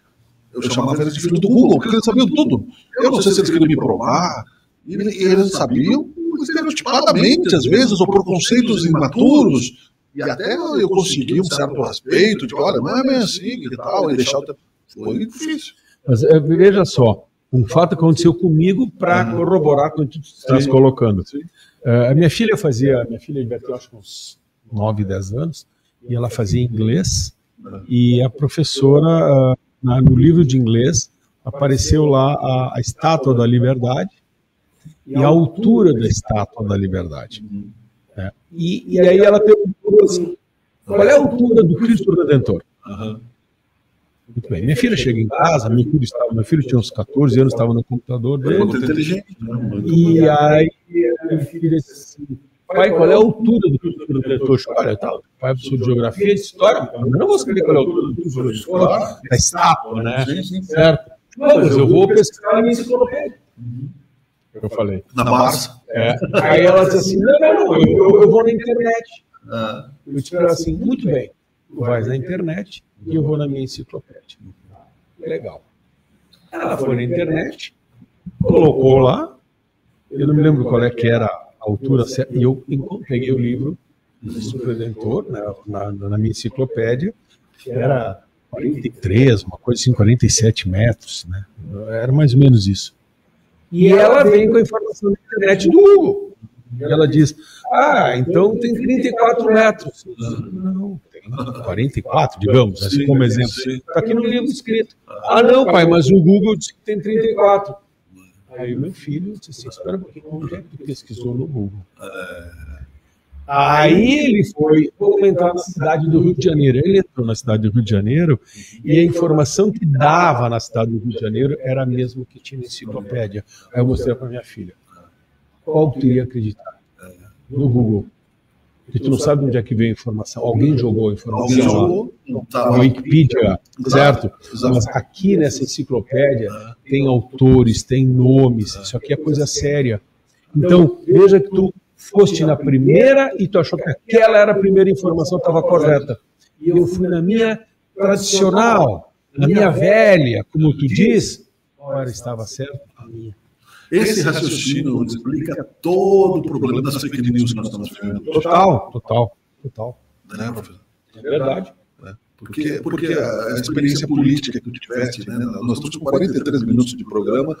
eu chamava eles de filhos do Google, porque eles sabiam tudo. Eu não sei se eles queriam me provar, e eles sabiam estereotipadamente, às vezes, ou por conceitos imaturos, e até eu consegui um certo respeito, de olha, não é bem assim e tal, e deixar o... Foi difícil. Mas veja só, um fato aconteceu comigo para corroborar com o que tu estás colocando. A minha filha devia ter, acho que uns 9, 10 anos, e ela fazia inglês, e a professora, no livro de inglês, apareceu lá a Estátua da Liberdade, e a altura da Estátua da Liberdade. E aí ela perguntou assim, qual é a altura do Cristo Redentor? Muito bem. Minha filha chega em casa, meu filho tinha uns 14 anos, estava no computador dele. Muito inteligente. E aí minha filha disse assim, pai, qual é a altura do Cristo Redentor? Olha, tá, pai, professor de geografia e de história, eu não vou saber qual é a altura do Cristo Redentor, da estátua, né? Sim. Certo? Não, mas eu vou pesquisar na minha enciclopédia. Eu falei. Na Barça? Aí ela disse assim, não, eu vou na internet. Eu disse assim, muito bem, tu vais na internet e eu vou na minha enciclopédia. Legal. Ela foi na internet, colocou lá, eu não me lembro qual é que era a altura certa, e eu peguei o livro do Cristo Redentor na minha enciclopédia, que era 43, uma coisa assim, 47 metros, né? Era mais ou menos isso. E ela vem com a informação da internet do Google. E ela diz, então tem 34 metros. Não, tem 44, digamos, assim como exemplo. Está aqui no livro escrito. Não, pai, mas o Google disse que tem 34. Aí o meu filho disse assim, espera um pouquinho, onde é que tu pesquisou no Google? Aí ele foi comentar na cidade do Rio de Janeiro. Ele entrou na cidade do Rio de Janeiro e a informação que dava na cidade do Rio de Janeiro era a mesma que tinha na enciclopédia. Aí eu mostrei para minha filha. Qual tu iria acreditar? No Google. Porque tu não sabe onde é que veio a informação. Alguém jogou a informação lá. Na Wikipedia, certo? Mas aqui nessa enciclopédia tem autores, tem nomes. Isso aqui é coisa séria. Então, veja que tu foste na primeira e tu achou que aquela era a primeira informação, estava correta. E eu fui na minha tradicional, na minha velha, como tu diz, ora estava certo a minha. Esse raciocínio explica todo o problema das fake news que nós estamos vivendo. Total. Né, professor? É verdade. Porque a experiência política que tu tiveste, né? Nós estamos com 43 minutos de programa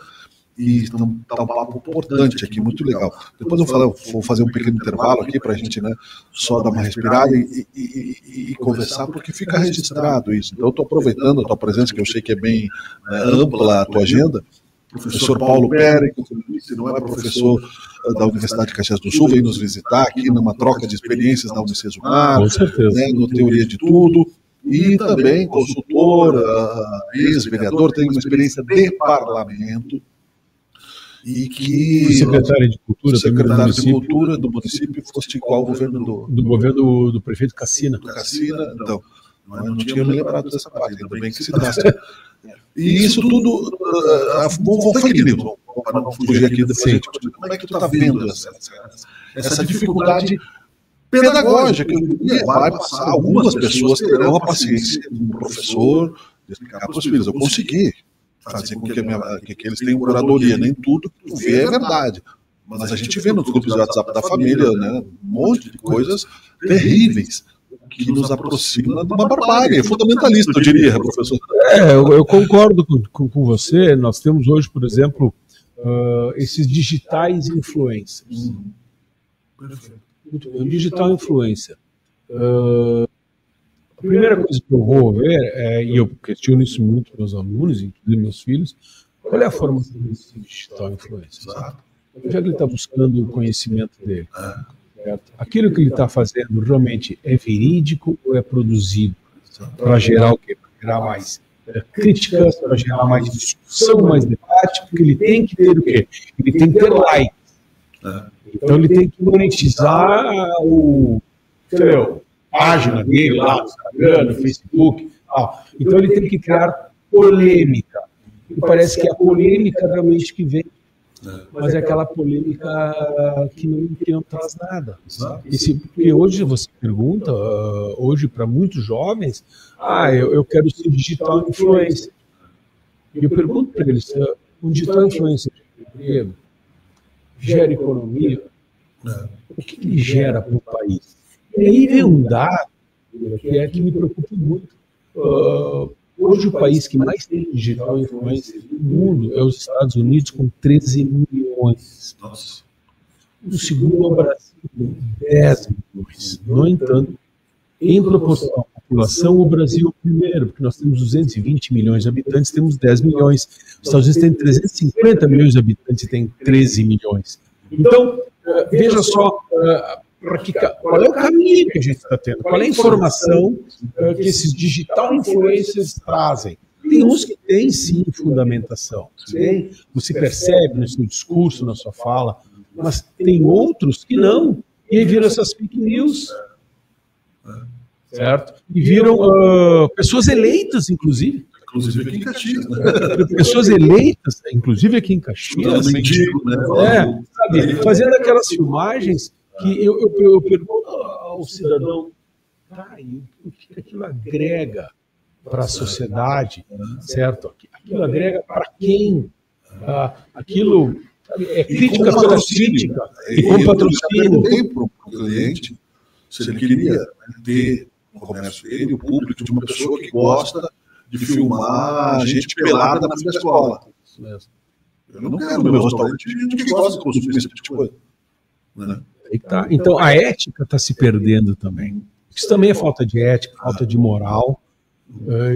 e está um papo importante aqui, muito legal. Depois eu vou fazer um pequeno intervalo aqui para a gente, né, só dar uma respirada e conversar, porque fica registrado isso. Então eu estou aproveitando a tua presença, que eu sei que é bem ampla a tua agenda. Professor Paulo Périco, que não é professor da Universidade de Caxias do Sul, veio nos visitar aqui numa troca de experiências na Unicesumar, né, no Teoria de Tudo, e também consultor, ex-vereador, tem uma experiência de parlamento, e que... Secretário de Cultura, secretário de Cultura do município, foste igual ao governo do governo do prefeito Cassina. Então, não tinha me lembrado dessa parte, ainda bem que citaste. E isso tudo, vou fake news, para não fugir aqui depois, gente, como é que tu está vendo essa dificuldade pedagógica que vai passar? Algumas pessoas terão a paciência de um professor de explicar para os filhos. Eu consegui fazer com que eles tenham curadoria, nem tudo que tu vê é verdade. Mas a gente vê nos grupos de WhatsApp da família, né, um monte de coisas terríveis que nos aproxima de uma barbárie fundamentalista, eu diria, professor. Eu concordo com você. Nós temos hoje, por exemplo, esses digitais influencers. Perfeito. Muito bem, digital influencer. A primeira coisa que eu vou ver, e eu questiono isso muito para meus alunos, inclusive meus filhos, qual é a formação desse digital influencer? Onde é que ele está buscando o conhecimento dele? Aquilo que ele está fazendo realmente é verídico ou é produzido para gerar o quê? Para gerar mais críticas, para gerar mais discussão, mais debate, porque ele tem que ter o quê? Ele tem que ter likes. Então ele tem que monetizar página dele lá no Instagram, no Facebook. Então ele tem que criar polêmica. E parece que é a polêmica realmente que vem. Mas é aquela polêmica que não traz nada. Porque hoje você pergunta, hoje para muitos jovens, eu quero ser digital influencer. E eu pergunto para eles, um digital influencer gera economia? O que ele gera para o país? E aí vem um dado que me preocupa muito. Hoje o país que mais tem digital influencer no mundo é os Estados Unidos, com 13 milhões. Nossa. O segundo é o Brasil, com 10 milhões. No entanto, em proporção à população, o Brasil é o primeiro, porque nós temos 220 milhões de habitantes, temos 10 milhões. Os Estados Unidos têm 350 milhões de habitantes e tem 13 milhões. Então, veja só... qual é o caminho que a gente está tendo? Qual é a informação que esses digital influencers trazem? Tem uns que têm, sim, fundamentação. Tem, você percebe no seu discurso, na sua fala, mas tem outros que não. E aí viram essas fake news. Certo? E viram pessoas eleitas, inclusive. Inclusive aqui em Caxias, né? Pessoas eleitas, inclusive aqui em Caxias. Sabe, fazendo aquelas filmagens que eu pergunto ao cidadão, o que aquilo agrega para a sociedade, certo? Aquilo agrega para quem? Aquilo é crítica pela crítica. E com patrocínio. Eu perguntei para o cliente se ele queria ter no comércio dele o público de uma pessoa que gosta de filmar gente pelada na frente da escola. Isso mesmo. Eu não quero no meu restaurante gente que gosta de consumir esse tipo de coisa. Né? Então, a ética está se perdendo também. Isso também é falta de ética, falta de moral.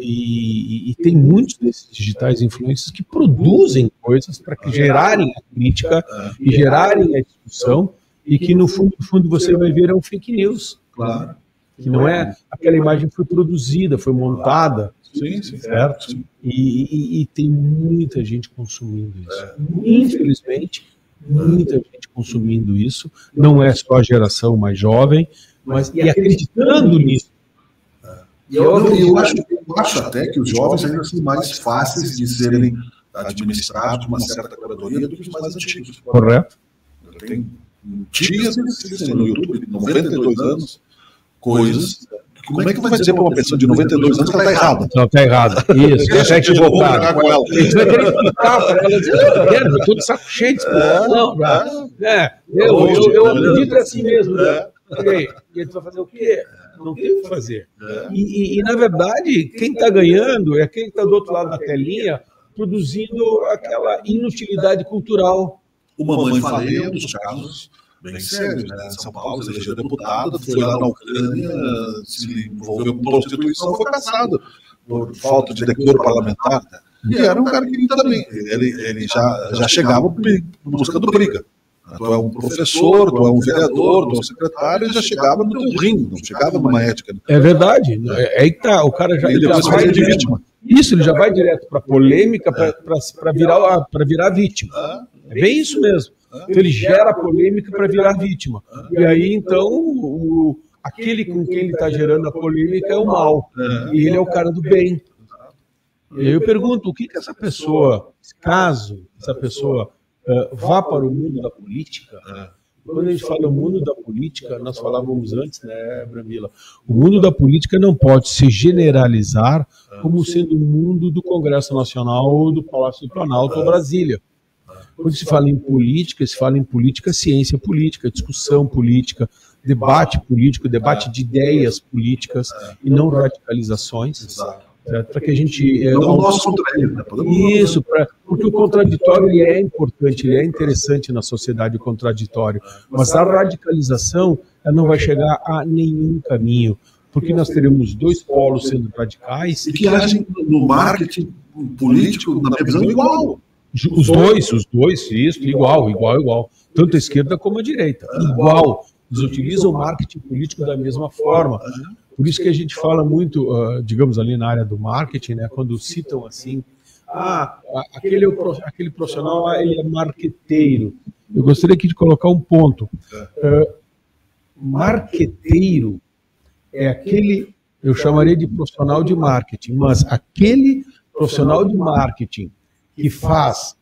E tem muitos desses digitais influencers que produzem coisas para gerarem a crítica e gerarem a discussão, e que, no fundo, você vai ver é um fake news. Claro. Que não é aquela imagem que foi produzida, foi montada. Sim, certo? Sim. E tem muita gente consumindo isso. Infelizmente, muita gente consumindo isso. Não é só a geração mais jovem, mas e acreditando nisso. Eu acho até que os jovens ainda são mais fáceis de serem administrados com uma certa curadoria do que os mais antigos. Correto. Tem tias no YouTube de 92 anos, coisas. Como é que vai dizer para uma pessoa de 92 anos que ela está errada? Não, está errada. Isso, está equivocada. A gente vai querer explicar para ela, eu estou de saco cheio de explicar. Eu acredito assim mesmo. E ele vai fazer o quê? Não tem o que fazer. E, na verdade, quem está ganhando é quem está do outro lado da telinha produzindo aquela inutilidade cultural. O Mamãe Falei é um dos casos bem sérios, né? São Paulo, se elegeu deputado, foi lá na Ucrânia, se envolveu com prostituição, foi caçado por falta de decoro parlamentar. Né? E era um cara que também, ele já chegava buscando briga. Tu é um professor, tu é um vereador, tu é um secretário, ele já chegava no teu ringue, não chegava numa ética. Né? É verdade. É aí que tá, o cara já vai de vítima. Isso, ele já vai direto para polêmica, para virar vítima. É bem isso mesmo. Então ele gera polêmica para virar vítima. E aí, então, aquele com quem ele está gerando a polêmica é o mal. E ele é o cara do bem. E aí eu pergunto, o que essa pessoa, caso essa pessoa vá para o mundo da política, quando a gente fala o mundo da política, nós falávamos antes, né, Brambila, o mundo da política não pode se generalizar como sendo o mundo do Congresso Nacional ou do Palácio do Planalto ou Brasília. Quando se fala em política, ciência política, discussão política, debate político, debate de ideias políticas e não radicalizações. Para que a gente... não posso contrair, né? Isso, porque o contraditório ele é importante, ele é interessante na sociedade, o contraditório. Mas a radicalização ela não vai chegar a nenhum caminho, porque nós teremos dois polos sendo radicais. E que agem no marketing político, na minha visão, igual. Os dois, isso, igual. Tanto a esquerda como a direita, igual. eles utilizam o marketing político da mesma forma. Por isso que a gente fala muito, digamos ali na área do marketing, né, quando citam assim, aquele profissional lá, ele é marqueteiro. Eu gostaria aqui de colocar um ponto. Marqueteiro é aquele, eu chamaria de profissional de marketing, mas aquele profissional de marketing que faz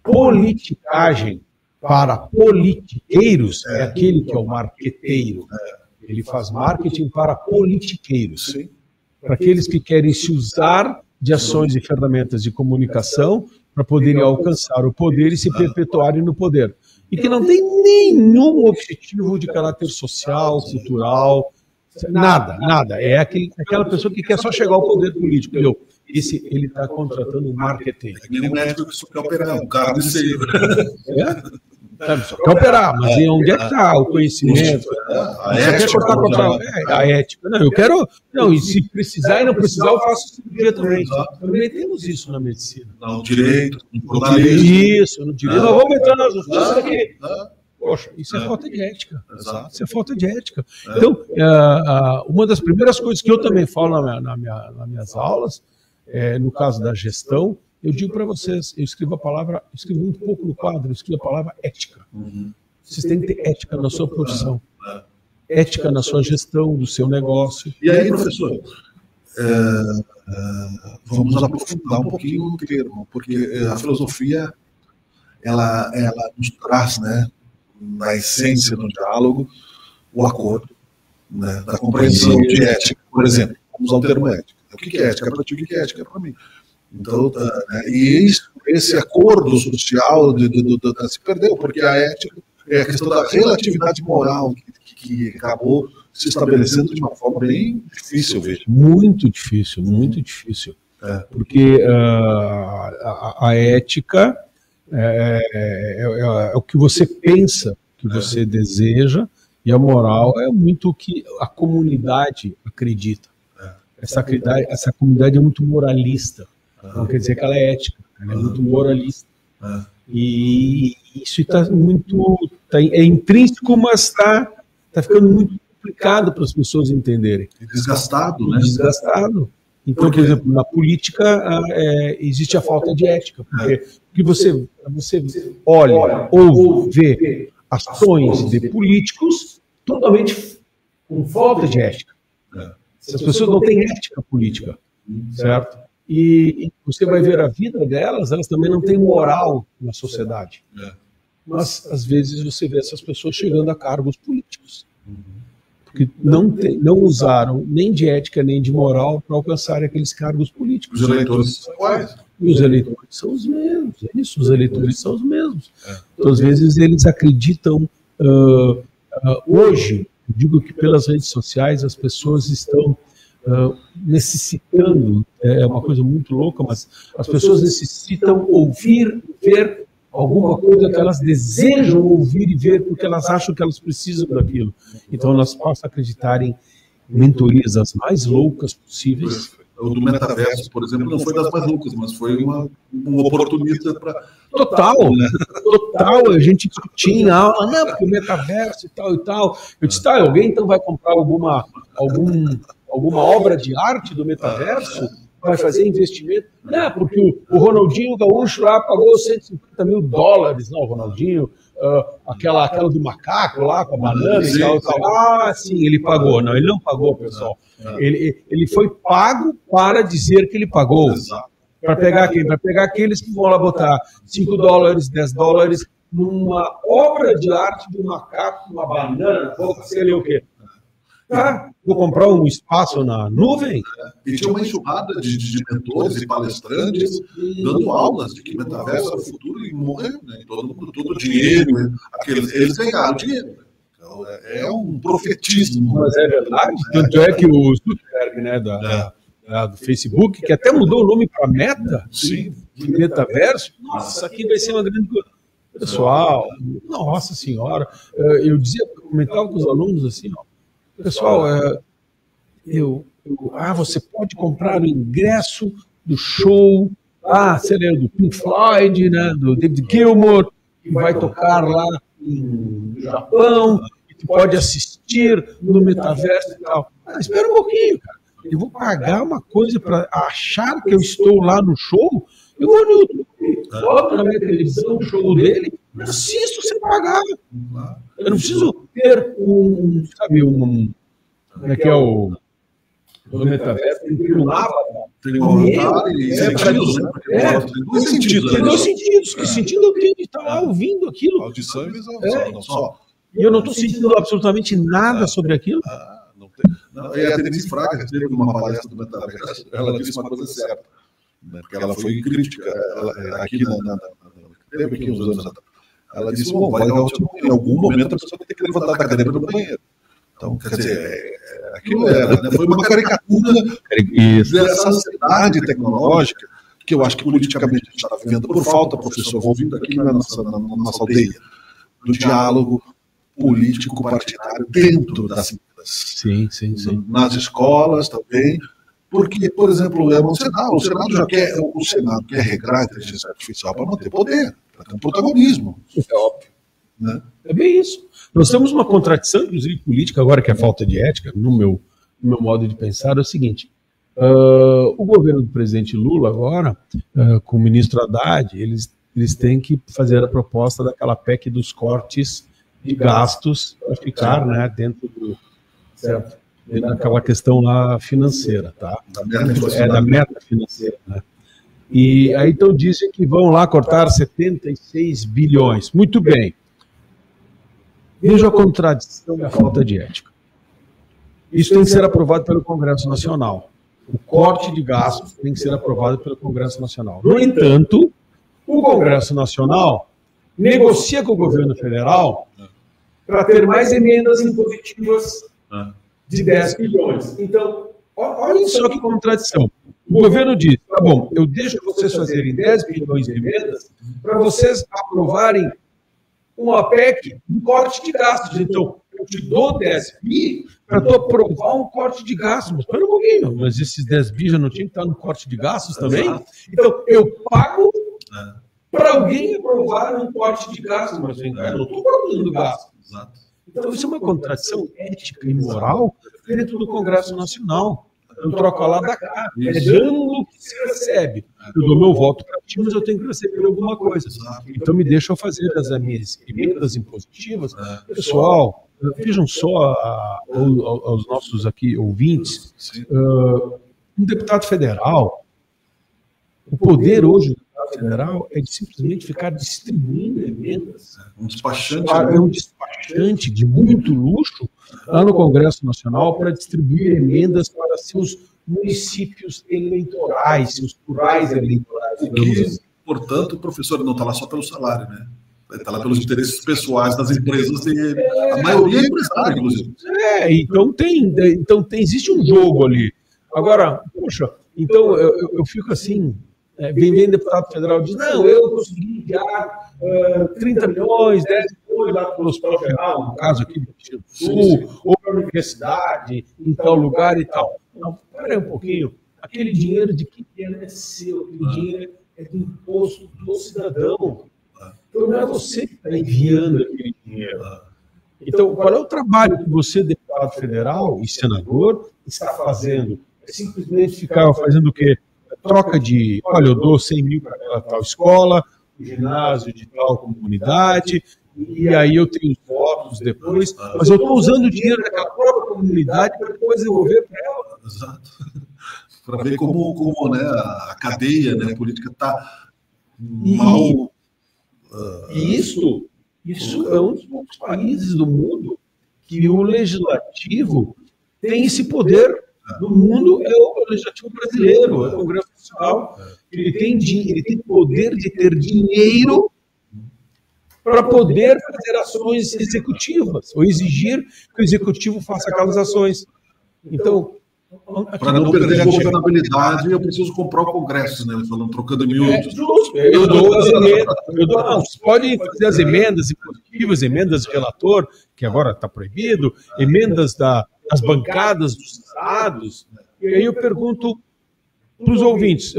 politicagem para politiqueiros é aquele que é o marqueteiro. Ele faz marketing para politiqueiros, para aqueles que querem se usar de ações e ferramentas de comunicação para poderem alcançar o poder e se perpetuarem no poder. E que não tem nenhum objetivo de caráter social, cultural, nada. É aquela pessoa que quer só chegar ao poder político. Entendeu? Ele está contratando um marqueteiro. É que nem um médico que só quer operar, um cara de seio. Só quer operar, mas onde é que está o conhecimento? A ética. Não, eu quero. Não, e se precisar e não precisar, eu faço cirurgia também. Também temos isso na medicina. No direito, no jornalismo. Isso, no direito. Nós vamos entrar nas justiças aqui. Poxa, isso é falta de ética. Isso é falta de ética. Então, uma das primeiras coisas que eu também falo nas minhas aulas, no caso da gestão, eu digo para vocês, eu escrevo muito pouco no quadro, eu escrevo a palavra ética. Vocês têm que ter ética na sua profissão, ética na sua gestão do seu negócio. E aí, professor, vamos aprofundar um pouquinho o termo, porque a filosofia, ela nos traz, né, na essência do diálogo, o acordo, né, da compreensão de ética. Por exemplo, vamos ao termo ética. O que é ética para ti? O que é ética para mim? Então, e esse acordo social se perdeu, porque a ética é a questão da relatividade moral que acabou se estabelecendo de uma forma bem difícil, vejo. Muito difícil. Porque a ética é o que você pensa, que você deseja, e a moral é muito o que a comunidade acredita. Essa comunidade é muito moralista. Não quer dizer que ela é ética, ela é muito moralista. E isso é intrínseco, mas está ficando muito complicado para as pessoas entenderem. Desgastado, né? Desgastado. Então, por exemplo, na política existe a falta de ética, porque você olha ou vê ações de políticos totalmente com falta de ética. As pessoas não têm ética política, certo? E você vai ver a vida delas, elas também não têm moral na sociedade. Mas, às vezes, você vê essas pessoas chegando a cargos políticos. Porque não usaram nem de ética, nem de moral para alcançar aqueles cargos políticos. Os eleitores são iguais. E os eleitores são os mesmos. É isso, os eleitores são os mesmos. Então, às vezes, eles acreditam... hoje, eu digo que pelas redes sociais, as pessoas estão... necessitando, é uma coisa muito louca, mas as pessoas necessitam ouvir, ver alguma coisa que elas desejam ouvir e ver porque elas acham que elas precisam daquilo. Então elas possam acreditar em mentorias as mais loucas possíveis. O do metaverso, por exemplo, não foi das mais loucas, mas foi um oportunista para... Total, a gente discutia em aula, não, porque o metaverso e tal. Eu disse, alguém então vai comprar alguma obra de arte do metaverso, vai fazer investimento. Não, porque o Ronaldinho Gaúcho lá pagou $150 mil. Não, o Ronaldinho, aquela do macaco lá, com a banana e tal. Sim, ele pagou. Não, ele não pagou, pessoal. Ele foi pago para dizer que ele pagou. Para pegar quem? Para pegar aqueles que vão lá botar $5, $10 numa obra de arte do macaco, uma banana, sei lá o quê. Vou comprar um espaço na nuvem? E tinha uma enxurrada de mentores e palestrantes dando aulas de que metaverso era o futuro e morreu, né? Todo mundo, todo o dinheiro, eles ganharam dinheiro. Então, é um profetismo. Mas é verdade. Tanto é que o Zuckerberg, né, do Facebook, que até mudou o nome para Meta, de metaverso, nossa, isso aqui vai ser uma grande coisa. Pessoal, nossa senhora, eu comentava com os alunos assim, pessoal, você pode comprar o ingresso do show, seria do Pink Floyd, né, do David Gilmour, que vai tocar lá no Japão, e que pode assistir no metaverso e tal. Espera um pouquinho, cara. Eu vou pagar uma coisa para achar que eu estou lá no show, eu vou no YouTube, boto na minha televisão o show dele, assisto sem pagar. Eu não preciso ter como é que é o metaverso, tem um avatar. Tem um avatar e tem dois sentidos. Tem dois sentidos. Que sentido eu tenho de estar lá ouvindo aquilo? Audição e visão, não só. E eu não estou sentindo absolutamente nada sobre aquilo. Não tem. E a Denise Fraga teve uma palestra do metaverso, ela disse uma coisa certa, né, porque ela foi crítica, aqui teve aqui uns anos atrás. Ela disse, em algum momento a pessoa tem que levantar da cadeira para ir no banheiro. Então, quer dizer, aquilo era, né, foi uma caricatura dessa sociedade tecnológica que eu acho que politicamente a gente está vivendo por falta, professor, ouvindo aqui na nossa aldeia, do diálogo político partidário dentro das empresas. Sim. Nas escolas também, porque, por exemplo, o Senado quer regrar a inteligência artificial para manter poder, para ter um protagonismo. É óbvio. Né? É bem isso. Nós temos uma contradição, inclusive política, agora que é falta de ética, no meu modo de pensar, é o seguinte: o governo do presidente Lula agora, com o ministro Haddad, eles têm que fazer a proposta daquela PEC dos cortes de gastos para ficar, né, dentro daquela questão lá financeira, tá? Da meta financeira, né? E aí então dizem que vão lá cortar 76 bilhões. Muito bem. Veja a contradição e a falta de ética. Isso tem que ser aprovado pelo Congresso Nacional. O corte de gastos tem que ser aprovado pelo Congresso Nacional. No entanto, o Congresso Nacional negocia com o governo federal para ter mais emendas impositivas de 10 bilhões. Então, olha só que contradição. O governo diz, tá bom, eu deixo vocês fazerem 10 bilhões de emendas para vocês aprovarem uma PEC de corte de gastos. Então, eu te dou 10 bi para tu aprovar um corte de gastos. Mas espera um pouquinho, mas esses 10 bi já não tinham que estar no corte de gastos também? Então, eu pago para alguém aprovar um corte de gastos, mas eu não estou produzindo gastos. Então, isso é uma contradição ética e moral dentro do Congresso Nacional. Eu troco lá da cá, é dando o que se recebe. Eu dou meu voto para ti, mas eu tenho que receber alguma coisa. Então me deixa eu fazer as minhas emendas impositivas. Pessoal, vejam só aos nossos aqui ouvintes, um deputado federal, o poder hoje do deputado federal é de simplesmente ficar distribuindo emendas. Um despachante. É um despachante de muito luxo lá no Congresso Nacional para distribuir emendas para seus municípios eleitorais, seus rurais eleitorais. Que, portanto, o professor não está lá só pelo salário, né? Está lá pelos interesses pessoais das empresas, a maioria é empresária, inclusive. Então existe um jogo ali. Agora, poxa, então eu fico assim, vem deputado federal e diz, não, eu consegui enviar 30 milhões, 10 milhões lá para o Hospital Geral, no caso aqui do Rio do Sul, ou para a universidade, em tal lugar e tal. Não, espera aí um pouquinho. Aquele dinheiro de quem é seu, aquele dinheiro é do imposto do cidadão. Então não é você que está enviando aquele dinheiro. Então, qual é o trabalho que você, deputado federal e senador, está fazendo? É simplesmente ficar fazendo o quê? Troca de, olha, eu dou 100 mil para aquela tal escola, ginásio de tal comunidade, e aí eu tenho os votos depois, mas eu estou usando o dinheiro daquela própria comunidade para depois devolver para ela. Exato. Para ver como né, a cadeia, né, política está mal... E isso é um dos poucos países do mundo que o legislativo tem esse poder. No mundo é o legislativo brasileiro, é o Congresso Nacional. Ele tem poder de ter dinheiro para poder fazer ações executivas, ou exigir que o executivo faça aquelas ações. Então, para não perder a governabilidade, eu preciso comprar o Congresso, né? Falando, trocando em miúdos. Eu dou as emendas. Vocês podem fazer as emendas impositivas, emendas de relator, que agora está proibido, emendas das bancadas dos estados. E aí eu pergunto para os ouvintes,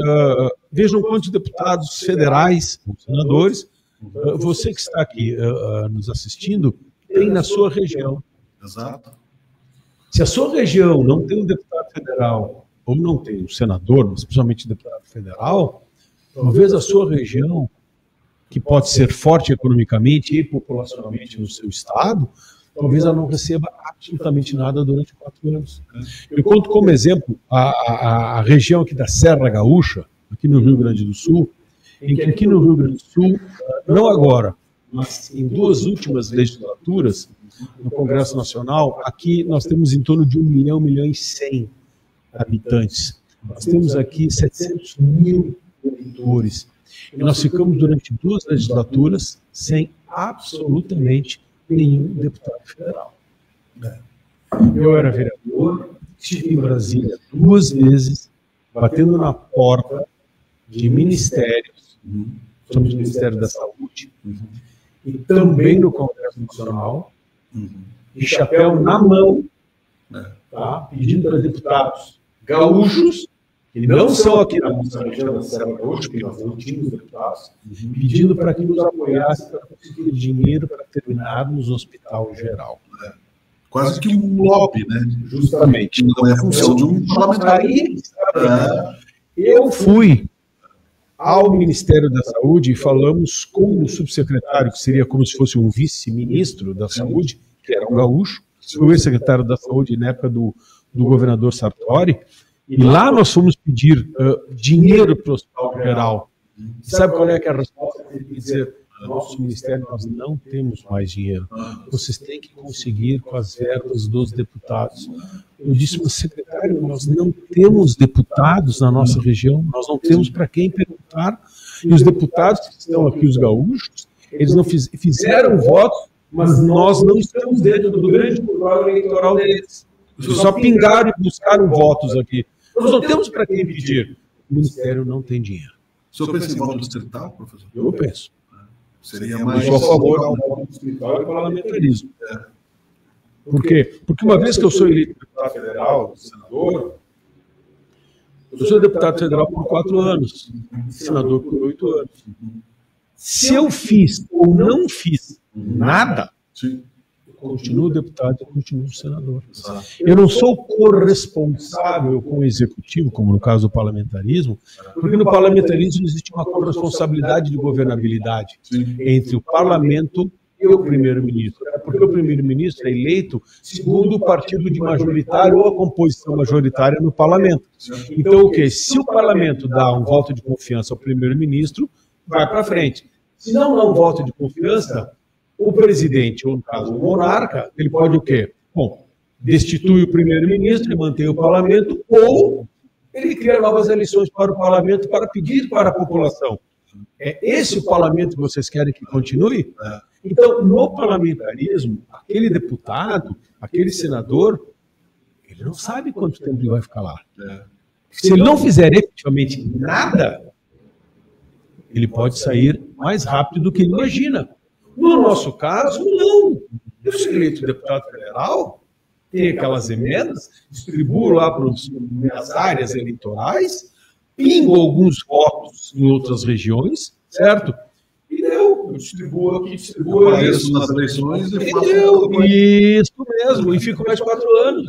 vejam quantos deputados federais, senadores, você que está aqui nos assistindo, tem na sua região. Exato. Se a sua região não tem um deputado federal, ou não tem um senador, mas principalmente deputado federal, talvez a sua região, que pode ser forte economicamente e populacionalmente no seu estado, talvez ela não receba absolutamente nada durante 4 anos. Eu conto como exemplo a região aqui da Serra Gaúcha, aqui no Rio Grande do Sul, em que aqui no Rio Grande do Sul, não agora, mas em 2 últimas legislaturas, no Congresso Nacional, aqui nós temos em torno de 1 milhão, 1 milhão e 100 habitantes. Nós temos aqui 700 mil eleitores. E nós ficamos durante 2 legislaturas sem absolutamente nenhum deputado federal. Eu era vereador, estive em Brasília 2 vezes, batendo na porta de ministérios, somos o Ministério da Saúde, e também no Congresso Nacional, de chapéu na mão, tá? Pedindo para deputados gaúchos, que não são aqui na nossa região da Serra Gaúcha, porque nós não tínhamos deputados, pedindo para que nos apoiassem para conseguir dinheiro para terminarmos o hospital geral. Quase que um lobby, né? Justamente. Não é a função de um parlamentar. Eu fui ao Ministério da Saúde e falamos com o subsecretário, que seria como se fosse um vice-ministro da Saúde, que era um gaúcho, o ex-secretário da Saúde na época do governador Sartori, e lá nós fomos pedir dinheiro para o Hospital Geral. Sabe qual é que é a resposta? Ele dizer, nosso ministério, nós não temos mais dinheiro. Vocês têm que conseguir com as verbas dos deputados. Eu disse para o secretário, nós não temos deputados na nossa região, nós não temos para quem perguntar. E os deputados que estão aqui, os gaúchos, eles não fizeram votos, mas nós não estamos dentro do grande programa eleitoral deles. Eles só pingaram e buscaram votos aqui. Nós não temos para quem pedir. O Ministério não tem dinheiro. O senhor pensa em voto distrital, professor? Eu penso. Seria mais... Eu sou a favor do voto distrital e parlamentarismo. Por quê? Porque uma vez que eu sou eleito deputado federal, senador, eu sou deputado federal por 4 anos, senador por 8 anos. Se eu fiz ou não fiz nada, eu continuo deputado e continuo senador. Eu não sou corresponsável com o executivo, como no caso do parlamentarismo, porque no parlamentarismo existe uma corresponsabilidade de governabilidade entre o parlamento e o primeiro-ministro. Porque o primeiro-ministro é eleito segundo o partido de majoritário ou a composição majoritária no parlamento. Então, o quê? Se o parlamento dá um voto de confiança ao primeiro-ministro, vai para frente. Se não dá um voto de confiança, o presidente, ou no caso o monarca, ele pode o quê? Bom, destitui o primeiro-ministro e mantém o parlamento, ou ele cria novas eleições para o parlamento para pedir para a população. É esse o parlamento que vocês querem que continue? Então, no parlamentarismo, aquele deputado, aquele senador, ele não sabe quanto tempo ele vai ficar lá. Se ele não fizer efetivamente nada, ele pode sair mais rápido do que ele imagina. No nosso caso, não. Eu sou eleito deputado federal, tenho aquelas emendas, distribuo lá para as minhas áreas eleitorais, pingo alguns votos em outras regiões, certo? E deu. Eu distribuo aqui, distribuo ali. Apareço nas eleições e faço... Deu. Isso mesmo. E fico mais 4 anos.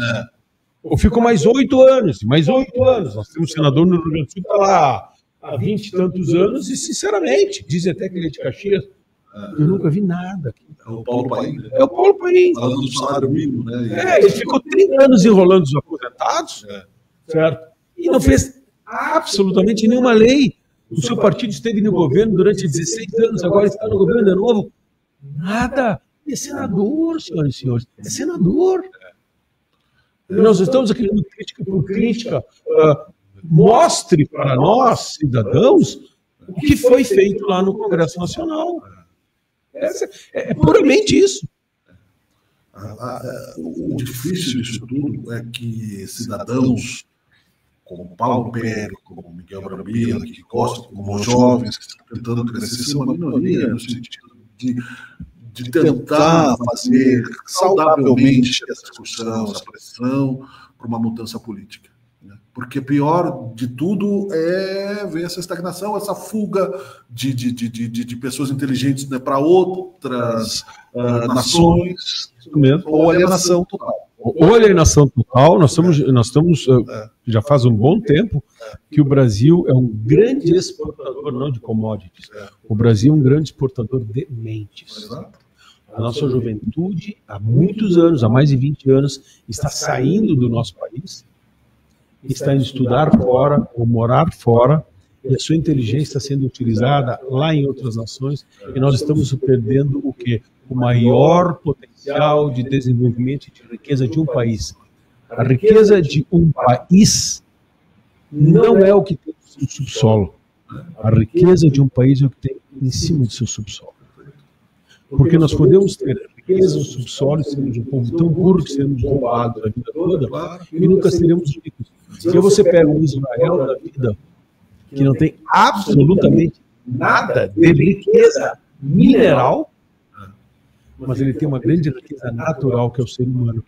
Ou fico mais 8 anos. Mais 8 anos. Nós temos um senador no Rio Grande do Sul que está lá há 20 e tantos anos e, sinceramente, dizem até que ele é de Caxias. Eu nunca vi nada. É o Paulo Paim. É o Paulo Paim. Falando do salário mínimo, né? Ele ficou 30 anos enrolando os aposentados, certo? E não fez absolutamente nenhuma lei. O seu partido esteve no governo durante 16 anos, agora está no governo de novo. Nada. É senador, senhoras e senhores. É senador. E nós estamos aqui dando crítica por crítica. Mostre para nós, cidadãos, o que foi feito lá no Congresso Nacional. É puramente isso. O difícil disso tudo é que cidadãos como Paulo Pérez, como Miguel Brambila, que gostam, como jovens que estão tentando crescer, ser uma minoria no sentido de tentar fazer saudavelmente essa discussão, essa pressão para uma mudança política. Porque pior de tudo é ver essa estagnação, essa fuga de pessoas inteligentes, né, para outras nações, ou alienação total. Ou alienação total, nós estamos já faz um bom tempo que o Brasil é um grande exportador, não de commodities, o Brasil é um grande exportador de mentes. A nossa juventude, há muitos anos, há mais de 20 anos, está saindo do nosso país, está indo estudar fora ou morar fora, e a sua inteligência está sendo utilizada lá em outras nações, e nós estamos perdendo o quê? O maior potencial de desenvolvimento e de riqueza de um país. A riqueza de um país não é o que tem no seu subsolo. A riqueza de um país é o que tem em cima do seu subsolo. Porque nós podemos ter riqueza no subsolo e sermos um povo tão burro que seremos roubados a vida toda e nunca seremos ricos. Se você pega um Israel da vida que não tem absolutamente nada de riqueza mineral, mas ele tem uma grande riqueza natural, que é o ser humano.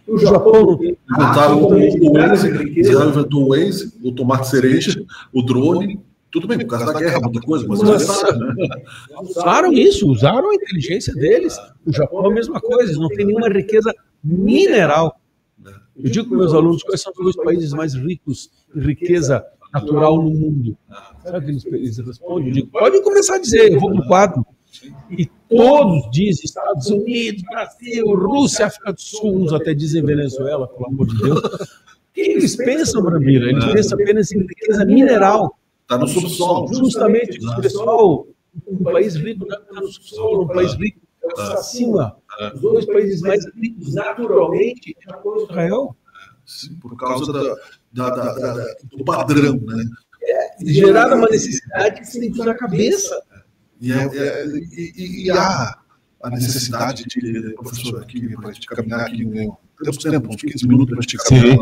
O Japão não tem o Waze, o tomate cereja, o drone, tudo bem, por causa da guerra, muita coisa, mas usaram isso, usaram a inteligência deles. O Japão é a mesma coisa, eles não têm nenhuma riqueza mineral. Eu digo para meus alunos quais são os dois países mais ricos em riqueza natural no mundo. Sabe o que eles respondem? Eu digo, pode começar a dizer, eu vou para o quadro. E todos dizem Estados Unidos, Brasil, Rússia, África do Sul, uns até dizem Venezuela, pelo amor de Deus. O que eles pensam, Brambila? Eles pensam apenas em riqueza mineral. Está no subsolo. Justamente, o pessoal, um país rico não está no subsolo, um país rico está acima. Os dois países mais ricos naturalmente é Japão e Israel. Sim, por causa do padrão, né? Geraram uma necessidade que se dentro da cabeça. E há a necessidade de, professor, aqui, para a gente caminhar aqui, temos tempo, uns 15 minutos para a gente caminhar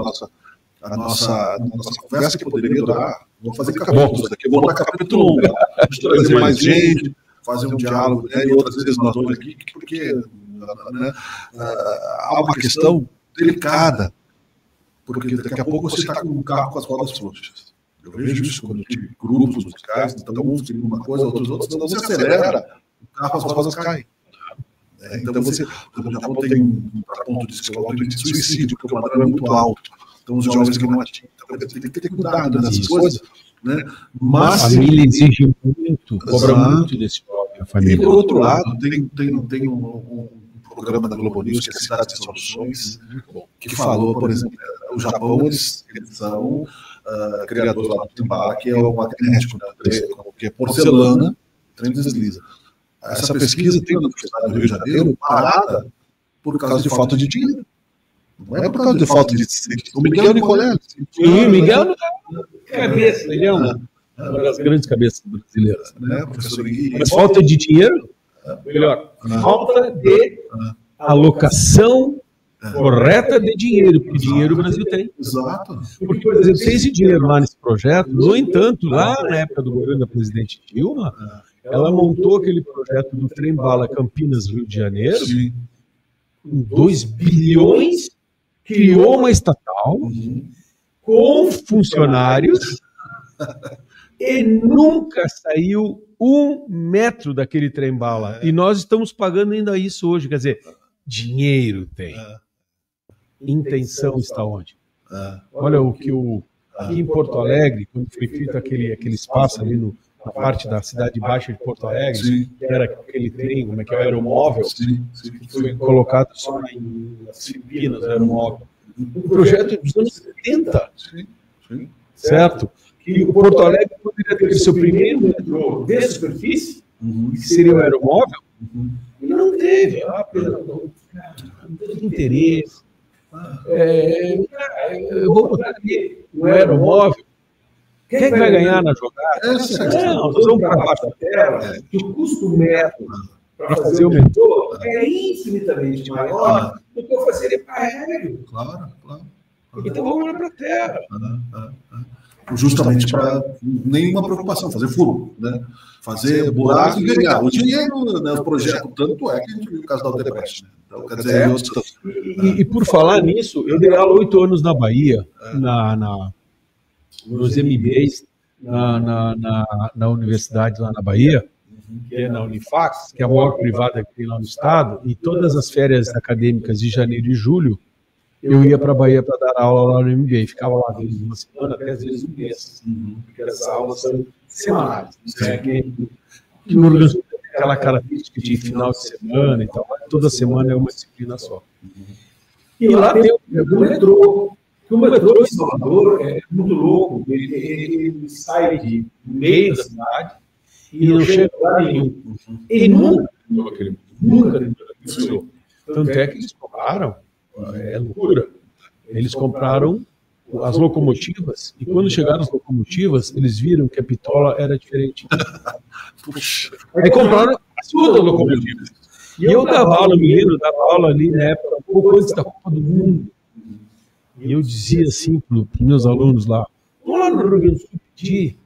a nossa conversa, que poderia durar. Vou fazer capítulos daqui, vou botar capítulo 1, a gente trazer mais gente, fazer um diálogo, né, e outras vezes nós vamos aqui, porque né, há uma questão delicada, porque daqui a pouco você está com um carro com as rodas frouxas. Eu vejo isso quando eu tive grupos musicais, então uns queriam uma coisa, outros, então você acelera, o carro, as rodas caem. Então você, o Japão tem um ponto de suicídio, porque o padrão é muito alto. Então os jovens que não atingem, então, tem que ter cuidado nessas coisas. Né? Mas, a família exige muito, cobra muito desse jovem, a família. E por outro lado, tem um programa da Globo News, que é Cidades de Soluções, que falou, por exemplo, o Japão, eles são criadores lá do Timbala, que é o magnético, né, que é porcelana, trem desliza. Essa pesquisa tem na Universidade do Rio de Janeiro parada por causa de falta de dinheiro. Não é por causa de falta de... O Miguel Nicolé. Sim, Miguel não é cabeça, ele é uma das grandes cabeças brasileiras. Né, professor? Mas falta de dinheiro, melhor, falta de alocação correta de dinheiro, porque dinheiro o Brasil tem. Exato. Porque, por exemplo, tem esse dinheiro lá nesse projeto. No entanto, lá na época do governo da presidente Dilma, ela montou aquele projeto do trem-bala Campinas-Rio de Janeiro, com 2 bilhões, criou uma estatal com funcionários e nunca saiu 1 metro daquele trem-bala. E nós estamos pagando ainda isso hoje. Quer dizer, dinheiro tem. Intenção está onde? Olha o que aqui em Porto Alegre, quando foi feito aquele espaço ali na parte da cidade baixa de Porto Alegre, que era aquele trem, como é que é o aeromóvel, que foi colocado só nas Filipinas, o aeromóvel. Um projeto dos anos 70, certo? Que o Porto Alegre poderia ter seu primeiro metrô de superfície, que seria o aeromóvel, e não teve. Não teve interesse. Eu vou botar aqui um aeromóvel. Quem é que vai ganhar na jogada? Nós vamos para baixo da terra, que o custo médio para fazer o metrô é infinitamente maior do que eu fazer para aéreo. Claro. Então vamos lá para a terra. justamente para nenhuma preocupação, fazer furo, né? Fazer buraco e ganhar. O dinheiro, né, o projeto, tanto é que a gente viu o caso da Odebrecht. Né? Então, quer dizer, e por falar nisso, eu dei aula 8 anos na Bahia, nos MBAs, na universidade lá na Bahia, que é na Unifax, que é a maior privada que tem lá no estado, e todas as férias acadêmicas de janeiro e julho, eu ia para a Bahia para dar aula lá no MBA, ficava lá às vezes uma semana, até às vezes um mês, porque essas aulas são semanais, né? Que no Rio Grande do Sul tem aquela característica de final de semana e tal, toda semana é uma disciplina só. E lá tem o metrô. O metrô de Salvador é muito louco, ele sai de meio da cidade e não chega a lugar nenhum. E nunca metrô. Tanto é que eles compraram, é loucura, eles compraram as locomotivas e quando chegaram as locomotivas, eles viram que a bitola era diferente. Aí compraram as outras locomotivas. E eu dava aula, me lembro, dava aula ali na época, um pouco antes da Copa do Mundo. E eu dizia assim para os meus alunos lá, vamos lá no Rio Grande do Sul pedir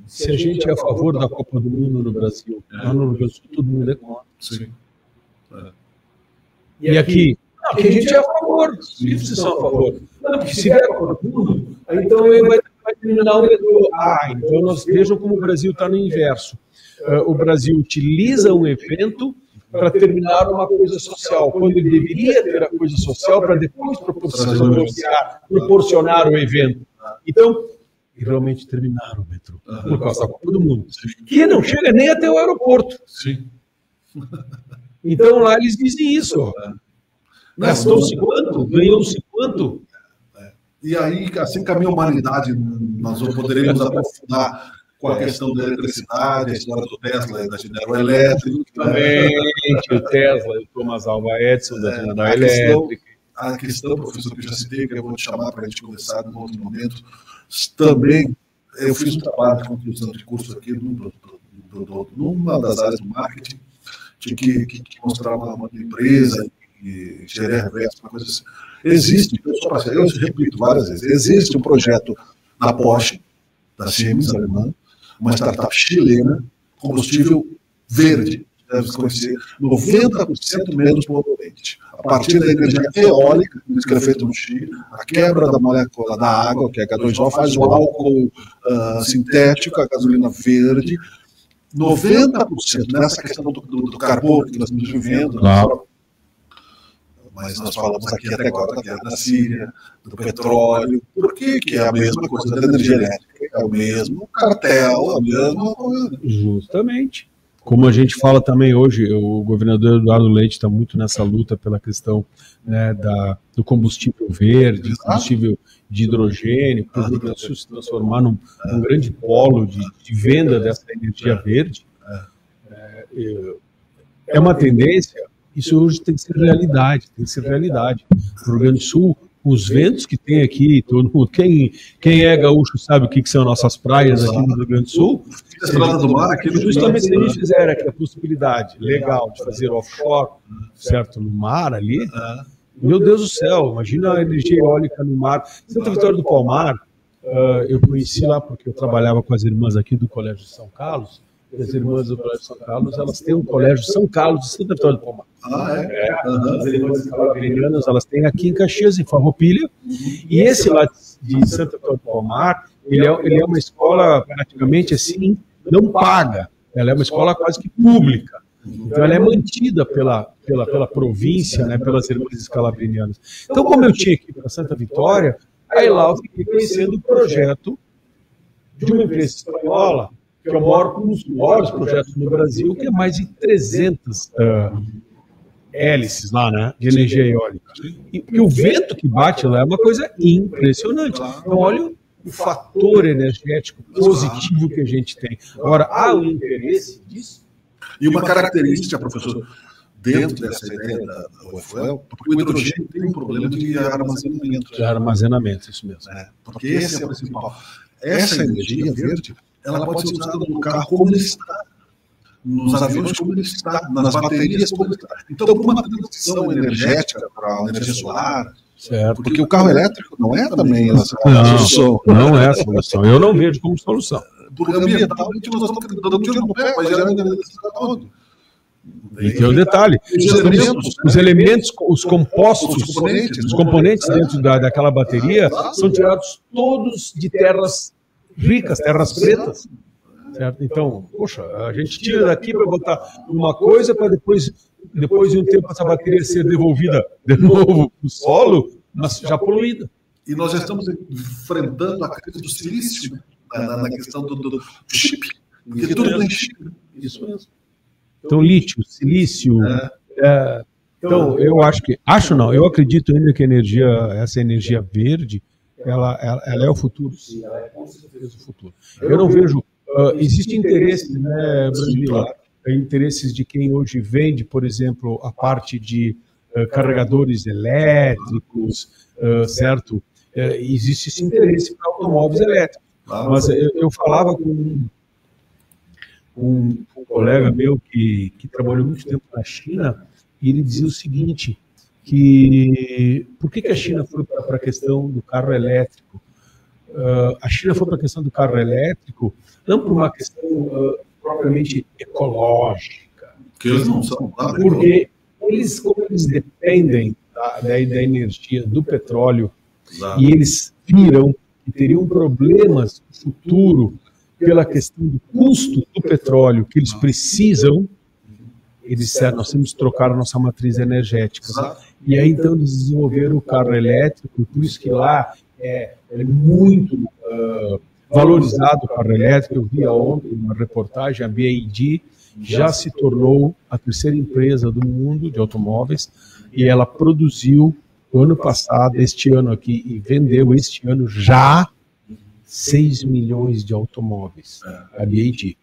se a gente é a favor da Copa do Mundo no Brasil. Lá no Rio Grande do Sul todo mundo é contra. Sim. E aqui, não, que a gente é a favor, os livros são a favor. Não, porque se vier a Copa do Mundo, então ele vai terminar o metrô. Então nós vejam como o Brasil está no inverso. O Brasil utiliza um evento para terminar uma coisa social, quando ele deveria ter a coisa social para depois proporcionar o evento. Então, realmente terminaram o metrô, por causa da Copa do Mundo, que não chega nem até o aeroporto. Sim. Então lá eles dizem isso. Gastou-se quanto? Ganhou-se quanto? E aí, assim caminha a humanidade, nós poderíamos aprofundar com a questão da eletricidade, a história do Tesla, da General Electric. Também, o Tesla, o Thomas Alva Edison, da General Electric. A questão, professor, que eu já citei, que eu vou te chamar para a gente conversar em outro momento, também, eu fiz um trabalho de conclusão de curso aqui numa das áreas do marketing, que mostrar uma empresa e gerar reverso, uma coisa assim. Existe, eu repito várias vezes, existe um projeto na Porsche, da Siemens, alemã, uma startup chilena, combustível verde, deve se conhecer, 90% menos poluente. A partir da energia eólica, que é feito no Chile, a quebra da molécula da água, que é H2O, faz o álcool sintético, a gasolina verde, 90% nessa questão do carbono que nós estamos vivendo, claro. Mas nós falamos aqui até agora da guerra da Síria, do petróleo. Por que é a mesma coisa da energia elétrica? É o mesmo cartel, a mesma coisa. Justamente. Como a gente fala também hoje, o governador Eduardo Leite está muito nessa luta pela questão, né, do combustível verde, combustível de hidrogênio, para o Rio Grande do Sul se transformar num grande polo de venda dessa energia verde. É uma tendência. Isso hoje tem que ser realidade, No Rio Grande do Sul, os ventos que tem aqui, todo mundo, quem é gaúcho sabe o que são nossas praias aqui no Rio Grande do Sul. Justamente se a gente fizer aqui a possibilidade legal de fazer offshore, certo, no mar ali, meu Deus do céu, imagina a energia eólica no mar. Santa Vitória do Palmar, eu conheci lá porque eu trabalhava com as irmãs aqui do Colégio de São Carlos. As irmãs do Colégio de São Carlos, elas têm um Colégio São Carlos de Santa Vitória do Palmar. As irmãs calabrinianas, elas têm aqui em Caxias, em Farroupilha, e esse lá de Santa Vitória do Palmar, ele é uma escola praticamente assim, não paga, ela é uma escola quase que pública, então ela é mantida pela província, né, pelas irmãs calabrinianas. Então, como eu tinha aqui para Santa Vitória, aí lá eu fiquei conhecendo o projeto de uma empresa espanhola, que é um dos maiores projetos no Brasil, que é mais de 300 hélices lá, né, de energia eólica. E o vento que bate lá é uma coisa impressionante. Então, olha o fator energético positivo que a gente tem. Agora, há um interesse disso? E uma característica, professor, dentro dessa ideia da UFL, porque o hidrogênio tem um problema de armazenamento. De armazenamento, isso mesmo. Porque esse é o principal. Essa energia verde, ela pode ser usada no carro como ele está, nos aviões como ele está, nas baterias como ele está. Então, por uma transição energética para a energia solar, Certo. Porque o carro elétrico não é também a solução. Não é a solução. Eu não vejo como solução. Porque ambientalmente nós estamos dando tiro no pé, mas já E tem o detalhe: os elementos, os compostos, os componentes dentro daquela bateria são tirados todos de terras ricas, terras pretas. Certo? Então, poxa, a gente tira daqui para botar uma coisa para depois de um tempo essa bateria ser devolvida de novo para o solo, mas já poluída. E nós já estamos enfrentando a crise do silício, na questão do chip, porque tudo tem chip. Isso mesmo. Então, lítio, silício. Então, eu eu acredito ainda que essa energia verde, ela é o futuro. Sim, ela é com certeza o futuro. Eu não vejo. Existe interesse, né, Brandila? Interesses de quem hoje vende, por exemplo, a parte de carregadores elétricos, certo? Existe esse interesse para automóveis elétricos. Mas eu falava com um colega meu que trabalhou muito tempo na China, e ele dizia o seguinte, que por que a China foi para a questão do carro elétrico? A China foi para a questão do carro elétrico não por uma questão propriamente ecológica, que eles não são, porque como eles dependem da energia do petróleo, e eles viram que teriam problemas no futuro pela questão do custo do petróleo que eles precisam, eles disseram, nós temos que trocar a nossa matriz energética. E aí, então, eles desenvolveram o carro elétrico, por isso que lá é muito valorizado o carro elétrico. Eu vi ontem uma reportagem, a BYD já se tornou a terceira empresa do mundo de automóveis, e ela produziu o ano passado, este ano aqui, e vendeu este ano já 6 milhões de automóveis, a BYD.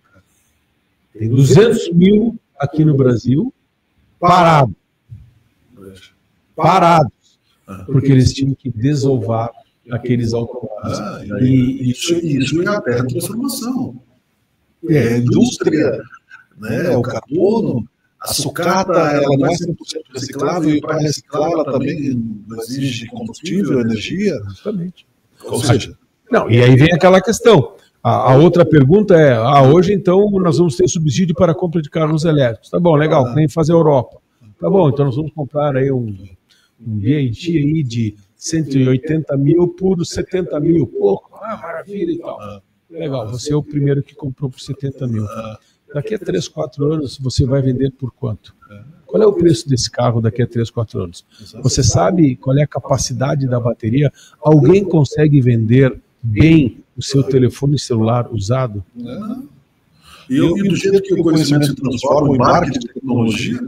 Tem 200 mil aqui no Brasil, parados, porque eles tinham que desovar aqueles automóveis. Isso é a terra de transformação. É a indústria, né? O carbono, a sucata, ela não é 100% reciclável, e para reciclar ela também exige combustível, energia. Justamente. Ou seja... Não, e aí vem aquela questão. A outra pergunta é, hoje então nós vamos ter subsídio para a compra de carros elétricos. Tá bom, legal, nem fazer a Europa. Tá bom, então nós vamos comprar aí um BYD aí de 180 mil por 70 mil. Pô, maravilha e tal. Legal, você é o primeiro que comprou por 70 mil. Daqui a 3, 4 anos você vai vender por quanto? Qual é o preço desse carro daqui a 3, 4 anos? Você sabe qual é a capacidade da bateria? Alguém consegue vender bem o seu telefone celular usado? E do jeito que o conhecimento se transforma em marketing de tecnologia...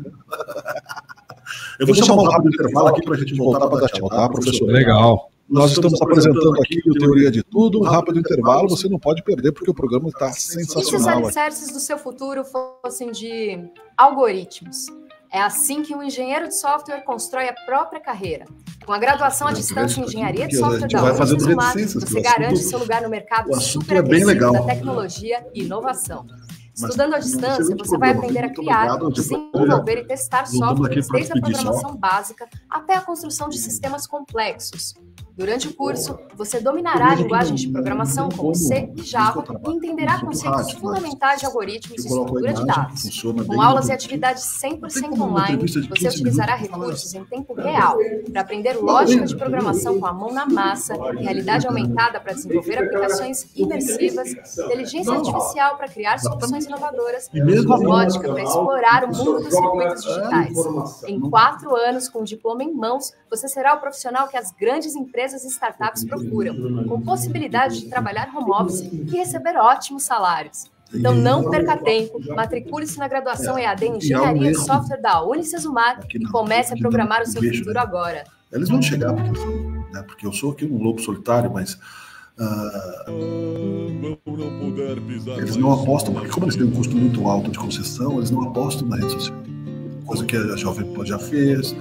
Eu vou chamar um rápido intervalo aqui para a gente voltar para dar tchau, tá, professor? Legal. Nós estamos apresentando aqui o Teoria de Tudo, um rápido intervalo, você não pode perder porque o programa está sensacional. E se os alicerces do seu futuro fossem de algoritmos? É assim que um engenheiro de software constrói a própria carreira. Com a graduação à distância em engenharia de software da Unicesumar, você garante seu lugar no mercado super aquecido da tecnologia e inovação. Estudando à distância, você vai aprender a criar, desenvolver e testar softwares desde a programação básica até a construção de sistemas complexos. Durante o curso, você dominará linguagens de programação como C e Java e entenderá conceitos fundamentais de algoritmos e estrutura de dados. Com aulas e atividades 100% online, você utilizará recursos em tempo real para aprender lógica de programação com a mão na massa, realidade aumentada para desenvolver aplicações imersivas, inteligência artificial para criar soluções inovadoras e robótica para explorar o mundo dos circuitos digitais. Em 4 anos, com o diploma em mãos, você será o profissional que as grandes empresas e startups procuram, com possibilidade de trabalhar home office e receber ótimos salários. Então não perca tempo, matricule-se na graduação EAD em Engenharia de Software da Unicesumar e comece a programar o seu futuro agora. Eles vão chegar, porque eu sou aqui um lobo solitário, mas eles não apostam, porque como eles têm um custo muito alto de concessão, eles não apostam na rede social. coisa que a Jovem Pan já fez,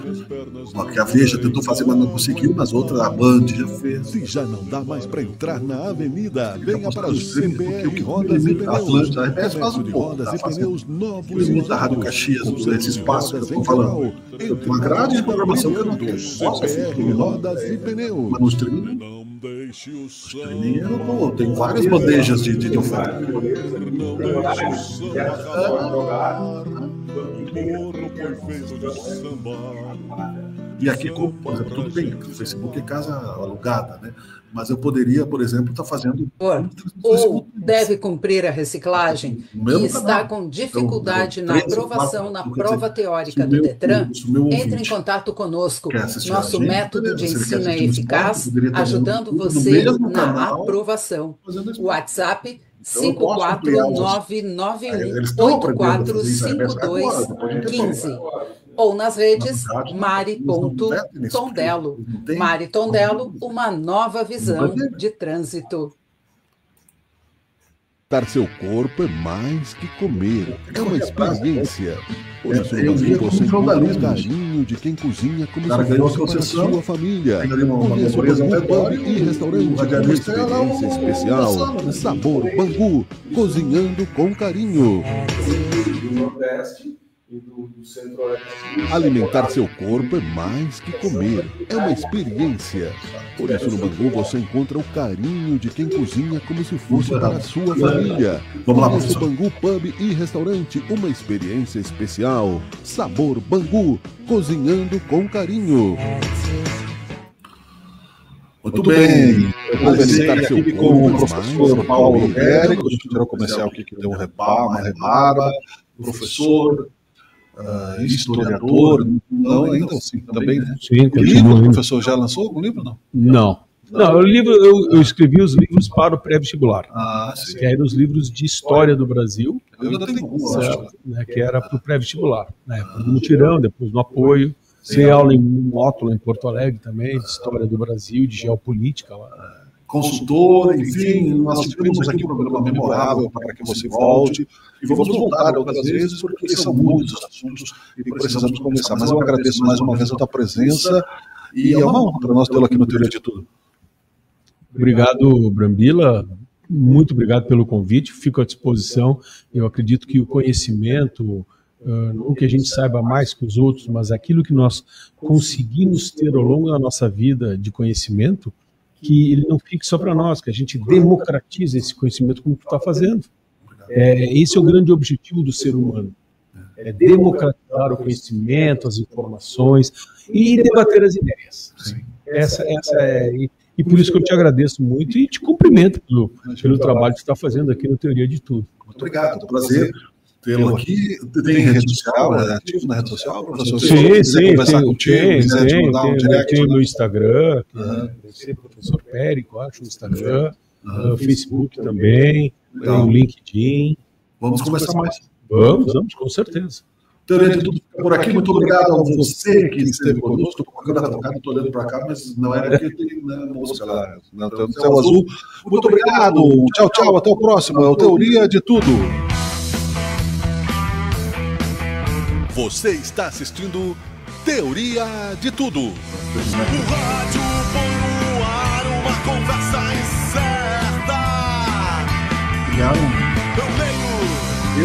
uma que a Veja tentou fazer, mas não conseguiu, mas outra a Band já fez. Se já não dá mais para entrar na avenida, venha para o Porque CBR o que Rodas e a Atlântida, a Pneus. RBS faz um Comércio de pouco, rodas tá e fazendo. pneus novos Eles e mudam a Rádio usados. Caxias, Conserto esse espaço que eu rodas estou em falando. geral. Eu tenho uma grade de programação que eu não tenho. Posso assistir CBR Rodas e Pneus. mas no streaming, Não deixe o samba, streaming eu tenho várias bandejas de oferta. não deixe o samba acabar. O morro foi feito de samba. E aqui, por exemplo, tudo bem, o Facebook é casa alugada, né? Mas eu poderia, por exemplo, estar fazendo. Ou deve cumprir a reciclagem No mesmo e está canal. com dificuldade Então, na 3 ou 4, aprovação na quer prova dizer, teórica se o do meu- Detran, se o meu entre em ouvinte contato conosco. quer assistir Nosso a gente, método de se ele quer ensino é assistir no eficaz, esporte, poderia estar ajudando no você mesmo na canal, aprovação. fazendo isso. WhatsApp Então, eu posso ampliar os- Eles estão aprendendo a fazer isso agora, depois de um tempo. 845215. Ou nas redes Na verdade, mari.tondelo. não tem- Mari Tondelo, uma nova visão Não vai ter. de trânsito. Dar seu corpo é mais que comer, é uma experiência. Por isso, Eu no via Brasil, como você encontra o feudalismo. carinho de quem cozinha como O cara se ganhou a fosse para a concessão, sua família. tem ali uma Conheça o pobreza ao Bangu redor Pub e e o Restaurante, uma radialista é lá experiência o- especial. o sala, né? Sabor Bangu, cozinhando com carinho. do Nordeste e do Centro-Oeste. Alimentar seu corpo é mais que comer, é uma experiência. Por isso, no Bangu, você encontra o carinho de quem cozinha como se fosse para a sua família. Vamos lá, Conheça o professor. Bangu Pub e Restaurante, uma experiência especial. Sabor Bangu, cozinhando com carinho. Muito bem. Eu conversei Alimentar seu aqui com corpo o é professor mais Paulo que Périco, a gente tirou o comercial aqui que deu uma rebarba, professor, historiador, não, ainda assim, também, né? Sim, Livro, continua o indo. professor já lançou algum livro, não? Não. Não, eu escrevi os livros para o pré-vestibular, Ah, sim. que eram os livros de história do Brasil, Eu ainda tenho um, eu acho. né, que era para o pré-vestibular. Na época do mutirão, depois no apoio. Dei aula em módulo em Porto Alegre também, de história do Brasil, de geopolítica lá. Consultor, enfim, nós tivemos aqui um programa memorável para que você volte e vamos voltar outras vezes porque são muitos assuntos e precisamos conversar. Mas eu agradeço mais uma vez a tua presença e é uma honra para nós tê-lo aqui no Teoria de Tudo. Obrigado, Brambila. Muito obrigado pelo convite. Fico à disposição. Eu acredito que o conhecimento, não que a gente saiba mais que os outros, mas aquilo que nós conseguimos ter ao longo da nossa vida de conhecimento, que ele não fique só para nós, que a gente democratize esse conhecimento como tu está fazendo. Esse é o grande objetivo do ser humano. É democratizar o conhecimento, as informações e debater as ideias. Essa é... E por isso que eu te agradeço muito e te cumprimento pelo trabalho que você está fazendo aqui no Teoria de Tudo. Muito obrigado, prazer tê-lo aqui. Tem rede social, é ativo na rede social, professor? Se Sim, quiser conversar contigo, quiser te mandar um direct, tem meu Instagram, que é professor Périco, acho, o Instagram, o Facebook também, tem o LinkedIn. Vamos conversar mais. Vamos, com certeza. Teoria de Tudo fica por aqui. Muito obrigado a você que esteve conosco. Estou com a câmera trocada, estou olhando para cá, mas não era porque tem música lá no céu azul. Muito obrigado. Tchau, tchau. Até o próximo. É o Teoria de Tudo. Você está assistindo Teoria de Tudo. O rádio põe no ar uma conversa incerta. Eu leio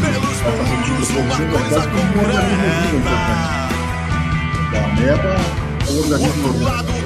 pelos muros uma coisa concreta. Da Meba, o organismo